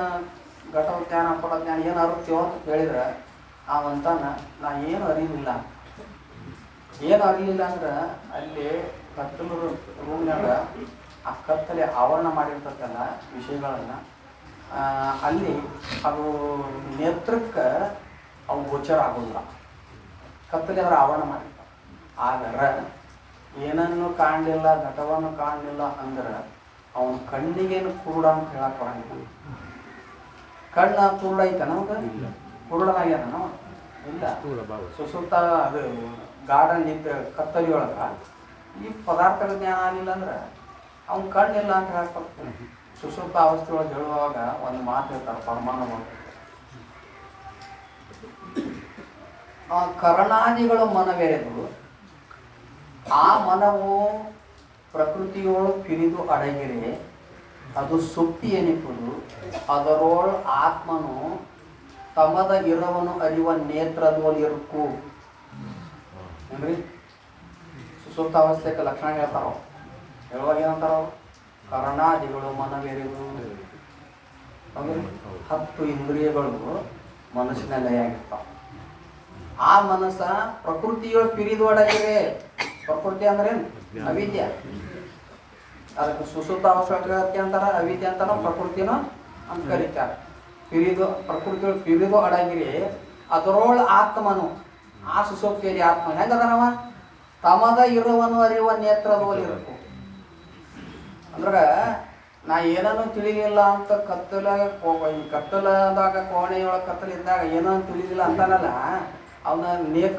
ಘಟದ ಜ್ಞಾನ ಪಟದ ಜ್ಞಾನ ಏನು ಅರಿತೀವೋ ಅಂತ ಕೇಳಿದ್ರೆ ಅವಂತಾನ ನಾ ಏನು ಅರಿಲಿಲ್ಲ ಅಂದ್ರೆ ಅಲ್ಲಿ ಕತ್ತಲು ರೂಮ್ನಾಗ ಆ ಕತ್ತಲೆ ಆವರಣ ಮಾಡಿರ್ತಕ್ಕಲ್ಲ ವಿಷಯಗಳನ್ನು ಅಲ್ಲಿ ಅದು ನೇತ್ರಕ್ಕೆ ಅವು ಗೋಚರ ಆಗೋದಿಲ್ಲ. ಕತ್ತಲೆ ಅದರ ಆವರಣ ಮಾಡಿರ್ತಾರೆ. ಆದರೆ ಏನನ್ನು ಕಾಣಲಿಲ್ಲ, ಘಟವನ್ನು ಕಾಣಲಿಲ್ಲ ಅಂದ್ರೆ ಅವನ ಕಣ್ಣಿಗೇನು ಕುರುಡ ಅಂತ ಹೇಳಕ್ ಬರಂಗಿಲ್ಲ. ಕಣ್ಣ ಕುರುಡ ಐತ ನಮ್ಗೆ, ಕುರುಡನಾಗ್ಯಾನ ನಾವು ಇಲ್ಲ. ಸುಸುಪ್ತ ಅದು ಗಾರ್ಡನ್ ನಿಂತ ಕತ್ತಲಿಯೊಳಗೆ ಈ ಪದಾರ್ಥಗಳ ಜ್ಞಾನ ಆಗಲಿಲ್ಲ ಅಂದ್ರೆ ಅವ್ನ ಕಣ್ಣಿಲ್ಲ ಅಂತ ಹೇಳ್ಕೊಡ್ತೀನಿ. ಸುಸುಪ್ತ ಅವಸ್ಥೆಯೊಳಗೆ ಹೇಳುವಾಗ ಒಂದು ಮಾತು ಹೇಳ್ತಾರೆ, ಪರಮಾಣು ಮಾತು. ಕರಣಾದಿಗಳು ಮನವೆರೆದು ಆ ಮನವು ಪ್ರಕೃತಿಯೊಳು ಪಿರಿದು ಅಡಗಿರೆ ಅದು ಸುಪ್ತಿ ಎನಿಪುದು. ಅದರೊಳು ಆತ್ಮನು ತಮದ ಇರವನು ಅರಿವ ನೇತ್ರದೋಲ್ ಇರುಕು. ಏನ್ರಿ ಸುಸುಪ್ತ ಅವಸ್ಥೆಗೆ ಲಕ್ಷಣ ಹೇಳ್ತಾರೋ, ಹೇಳುವಾಗ ಏನಂತಾರೋ ಕರ್ಣಾದಿಗಳು ಮನವೆರೆದು. 10 ಇಂದ್ರಿಯಗಳು ಮನಸ್ಸಿನ ಲಯ ಆಗಿರ್ತಾವ. ಆ ಮನಸ್ಸ ಪ್ರಕೃತಿಯೊಳ ಪಿರಿದೊಡಗಿದೆ. ಪ್ರಕೃತಿ ಅಂದ್ರೆ ಅವಿದ್ಯ. ಅದಕ್ಕೆ ಸುಸುಪ್ತ ಅವಸ್ಥೆ ಅಂತಾರ, ಅವಿದ್ಯ ಅಂತಾರ, ಪ್ರಕೃತಿನ ಅಂತ ಕರೀತಾರೆ. ಪ್ರಕೃತಿಯೊಳ ಪಿರಿದು ಅಡಗಿರಿ ಅದರೊಳ ಆತ್ಮನು. ಆ ಸುಸುಪ್ತಿಯಲ್ಲಿ ಆತ್ಮ ಹೆಂಗದನವ ತಮದ ಇರುವನು ಅರಿವ ನೇತ್ರದೋಲಿರಬೇಕು. ಅಂದ್ರೆ ನಾ ಏನನ್ನು ತಿಳಿಲಿಲ್ಲ ಅಂತ ಕತ್ತಲದಾಗ ಕೋಣೆಯೊಳಗೆ ಕತ್ತಲಿದ್ದಾಗ ಏನೋ ತಿಳಿಲಿಲ್ಲ ಅಂತಾನಲ್ಲ, ಅವನ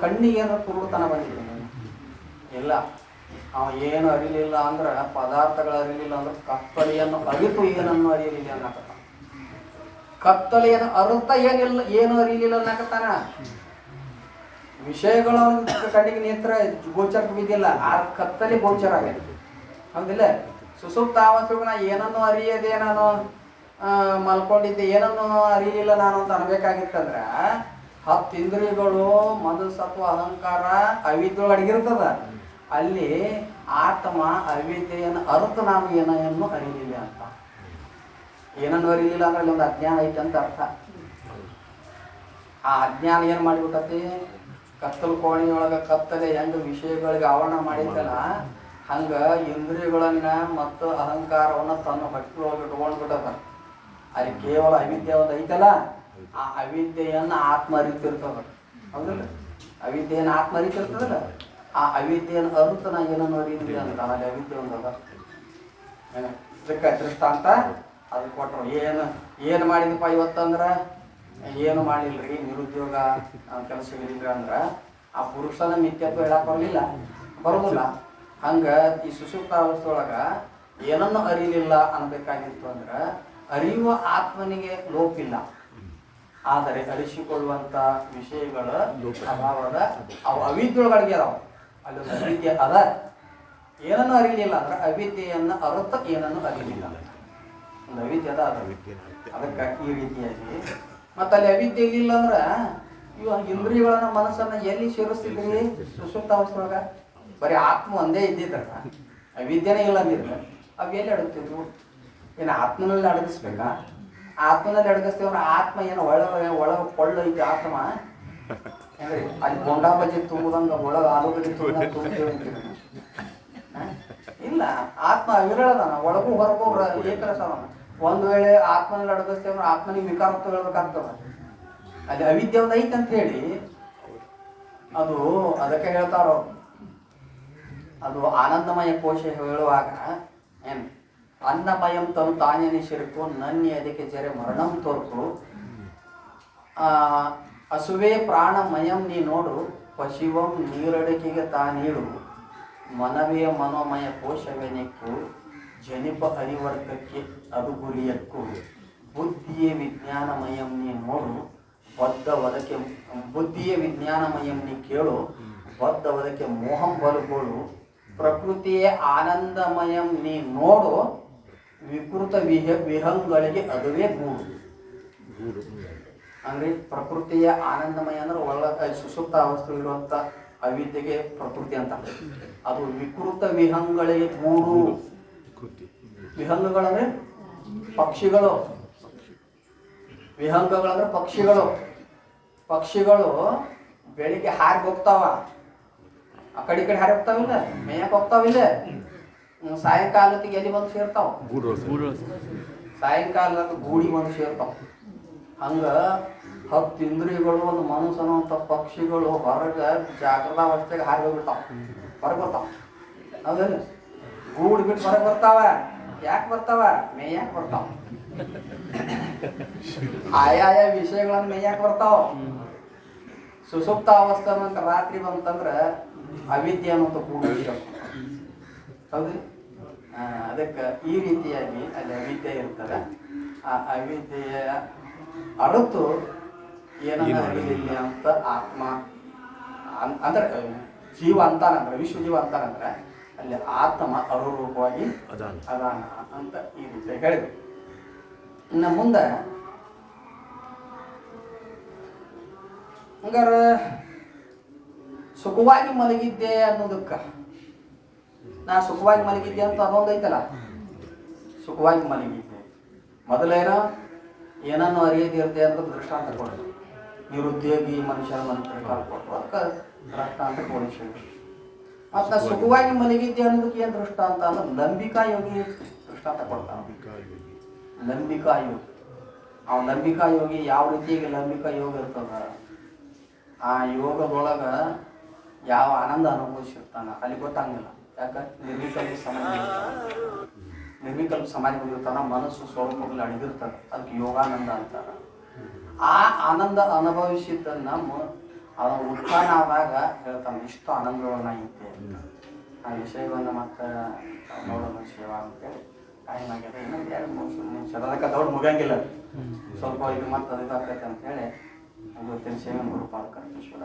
ಕಣ್ಣಿಗೆ ಏನೋ ಕುರುಡುತನ ಬಂದಿದೆ ಇಲ್ಲ. ಅವ ಏನು ಅರಿಲಿಲ್ಲ ಅಂದ್ರೆ ಪದಾರ್ಥಗಳು ಅರಿಲಿಲ್ಲ ಅಂದ್ರೆ ಕತ್ತಲೆಯನ್ನು ಅರಿತು ಏನನ್ನು ಅರಿಯಲಿಲ್ಲ ಅನ್ನಕತ್ತ. ಕತ್ತಲೆಯನ್ನು ಅರುತ್ತ ಏನು ಅರಿಲಿಲ್ಲ ಅನ್ನಕತ್ತಾನ. ವಿಷಯಗಳು ಕಣ್ಣಿಗೆ ನೇತ್ರ ಗೋಚರಕ್ಕೆ ಬಿದ್ದಿಲ್ಲ, ಆ ಕತ್ತಲೆ ಗೋಚರ ಆಗಿದೆ. ಹೌದಿಲ್ಲ? ಸುಸುಪ್ತ ಅವಸ್ಥೆಗೂ ನಾ ಏನನ್ನು ಅರಿಯದೆ ನಾನು ಮಲ್ಕೊಂಡಿದ್ದೆ, ಏನನ್ನು ಅರಿಲಿಲ್ಲ ನಾನು ಅಂತ ಅನ್ಬೇಕಾಗಿತ್ತಂದ್ರೆ 10 ಇಂದ್ರಿಯಗಳು ಮನಸ್ಸತ್ವ ಅಹಂಕಾರ ಅವಿದ್ಯೊಳಗೆ ಅಡಗಿರ್ತದ. ಅಲ್ಲಿ ಆತ್ಮ ಅವಿದ್ಯೆಯನ್ನು ಅರ್ಥ ನಾನು ಏನನ್ನು ಅರಿಲಿಲ್ಲ ಅಂತ. ಏನನ್ನು ಅರಿಲಿಲ್ಲ ಅಂದ್ರೆ ಅಲ್ಲಿ ಒಂದು ಅಜ್ಞಾನ ಐತೆ ಅಂತ ಅರ್ಥ. ಆ ಅಜ್ಞಾನ ಏನು ಮಾಡಿಬಿಟ್ಟತಿ, ಕತ್ತಲು ಕೋಣೆಯೊಳಗೆ ಕತ್ತಲೆ ಹೆಂಗೆ ವಿಷಯಗಳಿಗೆ ಆವರಣ ಮಾಡಿದ್ದಲ್ಲ, ಹಂಗೆ ಇಂದ್ರಿಯಗಳನ್ನ ಮತ್ತು ಅಹಂಕಾರವನ್ನು ತನ್ನ ಹೊಟ್ಟೆಯೊಳಗೆ ಇಟ್ಕೊಂಡ್ಬಿಟ್ಟದ. ಅಲ್ಲಿ ಕೇವಲ ಅವಿದ್ಯೆ ಒಂದು ಐತಲ್ಲ, ಆ ಅವಿದ್ಯೆಯನ್ನು ಆತ್ಮ ಅರಿತಿರ್ತದ. ಹೌದಿಲ್ಲ? ಅವಿದ್ಯೆಯನ್ನು ಆತ್ಮ ಅರಿತಿರ್ತದಲ್ಲ, ಆ ಅವಿದ್ಯೆಯನ್ನು ಅರುತ ನಾ ಏನನ್ನು ಅರಿಲಿಲ್ಲ ಅಂತ. ಅಲ್ಲಿ ಅವಿದ್ಯೆ ಒಂದು ಅದ. ಇದಕ್ಕೆ ದೃಷ್ಟಾಂತ ಅದು ಕೊಟ್ಟರು. ಏನು ಮಾಡಿದಪ್ಪ ಇವತ್ತಂದ್ರೆ ಏನು ಮಾಡಿಲ್ರಿ, ನಿರುದ್ಯೋಗ ಕೆಲಸ ಸಿಗಲಿಲ್ಲ ಅಂದ್ರೆ ಆ ಪುರುಷನ ಮಿಥ್ಯತ್ವ ಹೇಳಕ್ ಬರೋದಿಲ್ಲ. ಹಂಗೆ ಈ ಸುಷುಪ್ತ ಅವಸ್ಥೆಯೊಳಗೆ ಏನನ್ನು ಅರಿಲಿಲ್ಲ ಅನ್ಬೇಕಾಗಿತ್ತು ಅಂದ್ರೆ ಅರಿಯುವ ಆತ್ಮನಿಗೆ ಲೋಪಿಲ್ಲ, ಆದರೆ ಅರಿಸಿಕೊಳ್ಳುವಂಥ ವಿಷಯಗಳ ಅಭಾವದ ಅವು ಅವಿದ್ಯೊಳಗಡಿಗೆ ಅದಾವ. ಅಲ್ಲೊಂದು ಅವಿದ್ಯೆ ಅದ. ಏನನ್ನು ಅರಿಲಿಲ್ಲ ಅಂದ್ರೆ ಅವಿದ್ಯೆಯನ್ನು ಅರ್ಥ ಏನನ್ನು ಅರಿಲಿಲ್ಲ, ಒಂದು ಅವಿದ್ಯೆ ಅದ. ಅದಕ್ಕೆ ಈ ರೀತಿಯಾಗಿ ಮತ್ತೆ ಅಲ್ಲಿ ಅವಿದ್ಯೆ ಇಲ್ಲ ಅಂದ್ರೆ ಇವ ಇಂದ್ರಿಯಗಳನ್ನ ಮನಸ್ಸನ್ನ ಎಲ್ಲಿ ಸೇರಿಸ್ತಿದ್ರಿ? ಸುಷುಪ್ತ ಅವಸ್ಥೆಯೊಳಗ ಬರೀ ಆತ್ಮ ಒಂದೇ ಇದ್ದಿದ್ರ, ಅವಿದ್ಯೆನೇ ಇಲ್ಲ ಅಂದಿದ್ರೆ ಅವು ಎಲ್ಲಿ ಅಡಗ್ತಿದ್ವು? ಏನು ಆತ್ಮನಲ್ಲಿ ಅಡಗಿಸ್ಬೇಕಾ? ಆತ್ಮನಲ್ಲಿ ಅಡಗಿಸ್ತೀವಂದ್ರೆ ಆತ್ಮ ಏನು ಒಳಗೆ ಕೊಳ್ಳ ಐತಿ ಆತ್ಮ ಅಂದ್ರೆ ಅಲ್ಲಿ ಬೋಂಡಾ ಬಜ್ಜಿ ತುಂಬುದಂಗ ಒಳಗೆ ಆಲೂಗಡ್ಡೆ ತುಂಬ್ತೀವಿ ಇಲ್ಲ. ಆತ್ಮ ಅವಿರಳದಾನ, ಒಳಗೂ ಹೊರಗೂ ಏಕರಸವನ. ಒಂದು ವೇಳೆ ಆತ್ಮನಲ್ಲಿ ಅಡಗಿಸ್ತೇವೆ ಆತ್ಮನಿಗೆ ವಿಕಾರತ್ವ ಹೇಳ್ಬೇಕಾಗ್ತದ. ಅಲ್ಲಿ ಅವಿದ್ಯೆ ಒಂದು ಐತೆ ಅಂತ ಹೇಳಿ ಅದು ಅದಕ್ಕೆ ಹೇಳ್ತಾರೋ, ಅದು ಆನಂದಮಯ ಕೋಶ ಹೇಳುವಾಗ ಏನು ಅನ್ನಮಯಂ ತನು ತಾನೆನಿಸಿರುಕು ನನ್ನಿ ಅದಕ್ಕೆ ಜರೆ ಮರಣಂ ತೋರ್ಕು ಅಸುವೆ ಪ್ರಾಣಮಯಂ ನೀ ನೋಡು ಪಶಿವಂ ನೀರಡಿಕೆಗೆ ತಾನೀಡು ಮನವೇ ಮನೋಮಯ ಕೋಶವೆನೆಕ್ಕು ಜನಿಪ ಅರಿವರ್ಗಕ್ಕೆ ಅದು ಗುರಿಯಕ್ಕೂ ಬುದ್ಧಿಯೇ ವಿಜ್ಞಾನಮಯಂ ನೀ ನೋಡು ಬದ್ಧ ವದಕ್ಕೆ ಬುದ್ಧಿಯೇ ವಿಜ್ಞಾನಮಯಂ ನೀ ಕೇಳು ಬದ್ಧ ವದಕ್ಕೆ ಮೋಹಂ ಬಲುಗೋಳು ಪ್ರಕೃತಿಯೇ ಆನಂದಮಯಂ ನೀ ನೋಡು ವಿಕೃತ ವಿಹಂಗಳಿಗೆ ಅದುವೇ ಗೂಡು. ಅಂದ್ರೆ ಪ್ರಕೃತಿಯ ಆನಂದಮಯ ಅಂದ್ರೆ ಒಳ್ಳೆ ಸುಷುಪ್ತ ಅವಸ್ಥೆ ಇರುವಂತ ಅವಿದ್ಯೆಗೆ ಪ್ರಕೃತಿ ಅಂತ. ಅದು ವಿಕೃತ ವಿಹಂಗಳಿಗೆ ಗೂಡು. ವಿಹಂಗಗಳಂದ್ರೆ ಪಕ್ಷಿಗಳು, ವಿಹಂಗಗಳಂದ್ರೆ ಪಕ್ಷಿಗಳು. ಪಕ್ಷಿಗಳು ಬೆಳಿಗ್ಗೆ ಹಾರಿ ಹೋಗ್ತಾವ, ಆ ಕಡೆ ಹಾರಿ ಹೋಗ್ತಾವಿಲ್ಲ, ಮೇಯಕ್ಕೆ ಹೋಗ್ತಾವಿಲ್ಲ. ಸಾಯಂಕಾಲಕ್ಕೆ ಎಲ್ಲಿ ಬಂದು ಸೇರ್ತಾವ? ಸಾಯಂಕಾಲಕ್ಕೆ ಗೂಡಿ ಬಂದು ಸೇರ್ತಾವ. ಹಂಗ 10 ಇಂದ್ರಿಯಗಳು ಒಂದು ಮನಸ್ಸನ್ನುವಂಥ ಪಕ್ಷಿಗಳು ಹೊರಗೆ ಜಾಗೃತ ಅವಸ್ಥೆಗೆ ಹಾರಿ ಹೋಗ್ಬಿಡ್ತಾವ, ಹೊರಗೆ ಬರ್ತಾವ. ಹೌದಲ್ಲ? ಗೂಡು ಬಿಟ್ಟು ಹೊರಗೆ ಬರ್ತಾವ. ಯಾಕೆ ಬರ್ತಾವ? ಮೇಯಕ್ಕೆ ಬರ್ತಾವ. ಆಯಾಯ ವಿಷಯಗಳನ್ನು ಮೇಯಕ್ಕೆ ಬರ್ತಾವ. ಸುಸುಪ್ತ ಅವಸ್ಥೆ ಅಂತ ರಾತ್ರಿ ಬಂತಂದ್ರೆ ಅವಿದ್ಯೆ ಅನ್ನೋಂಥ ಗೂಡು ಹೌದು. ಅದಕ್ಕೆ ಈ ರೀತಿಯಾಗಿ ಅಲ್ಲಿ ಅವಿದ್ಯೆ ಇರ್ತದೆ. ಆ ಅವಿದ್ಯೆಯ ಅಡತು ಏನನ್ನ ಅರಿಲಿಲ್ಲ ಅಂತ ಆತ್ಮ ಅಂದ್ರೆ ಜೀವ ಅಂತಾನಂದ್ರೆ, ವಿಶ್ವ ಜೀವ ಅಂತಾನಂದ್ರೆ ಅಲ್ಲಿ ಆತ್ಮ ಅನುರೂಪವಾಗಿ ಅದಾನ ಅಂತ ಈ ರೀತಿ ಹೇಳಿದ್ರು. ಇನ್ನು ಮುಂದೆ ಹಂಗಾರ ಸುಖವಾಗಿ ಮಲಗಿದ್ದೆ ಅನ್ನೋದಕ್ಕೆ ನಾ ಸುಖವಾಗಿ ಮಲಗಿದ್ದೆ ಅಂತ ಅದೊಂದು ಐತಲ್ಲ, ಸುಖವಾಗಿ ಮಲಗಿದ್ದೆ ಮೊದಲೇನೋ ಏನನ್ನು ಅರಿಯದಿರ್ತೆ ಅಂತ ದೃಷ್ಟಾಂತ ಕೊಡೋದು. ನಿರುದ್ಯೋಗಿ ಮನುಷ್ಯನ ಮನುಷ್ಯರ ಕಾಲ ಕೊಟ್ಟು ಅದಕ್ಕೆ ದೃಷ್ಟಾಂತ ಕೊಡಿಸಿ. ಮತ್ತು ಸುಖವಾಗಿ ಮಲಗಿದ್ದೆ ಅನ್ನೋದಕ್ಕೆ ಏನು ದೃಷ್ಟಾಂತ ಅಂದ್ರೆ ಲಂಬಿಕಾ ಯೋಗಿ ದೃಷ್ಟಾಂತ ಕೊಡ್ತಾನೆ. ಲಂಬಿಕಾ ಯೋಗಿ, ಅವನ ಲಂಬಿಕಾ ಯೋಗಿ ಯಾವ ರೀತಿಯಾಗಿ ಲಂಬಿಕಾ ಯೋಗ ಇರ್ತದ, ಆ ಯೋಗದೊಳಗೆ ಯಾವ ಆನಂದ ಅನುಭವಿಸಿರ್ತಾನ ಅಲ್ಲಿ ಗೊತ್ತಾಗಂಗಿಲ್ಲ. ಯಾಕೆ? ನಿರ್ವಿಕಲ್ಪ ಸಮಾಧಿ ಬಂದಿರ್ತಾನ, ಮನಸ್ಸು ಸ್ವರೂಪದಲ್ಲಿ ಅಡಗಿರ್ತಾನೆ, ಅದಕ್ಕೆ ಯೋಗಾನಂದ ಅಂತಾರೆ. ಆ ಆನಂದ ಅನುಭವಿಸಿದ್ದನ್ನ ಅವನ ಉತ್ಥಾನ ಆದಾಗ ಹೇಳ್ತಾನೆ, ಇಷ್ಟು ಆನಂದವನ್ನಾಗಿದ್ದೆ. ಆ ವಿಷಯವನ್ನು ಮತ್ತೆ ನೋಡೋಣ ಸೇವಾ ಅಂತೇಳಿ ಟೈಮ್ ಆಗ್ಯದ. ಇನ್ನೊಂದು 2-3 ನಿಮಿಷ ಅದಕ್ಕೆ ದೊಡ್ಡ ಮುಗಿಯಂಗಿಲ್ಲ, ಸ್ವಲ್ಪ ಇದು ಮತ್ತೆ ಅದು ಇದಾಗ್ತೈತೆ ಅಂತೇಳಿ ಇವತ್ತಿನ ಸೇವೆ ಗುರುಪಾದ ಕರ್ಕೇಶ್ವರ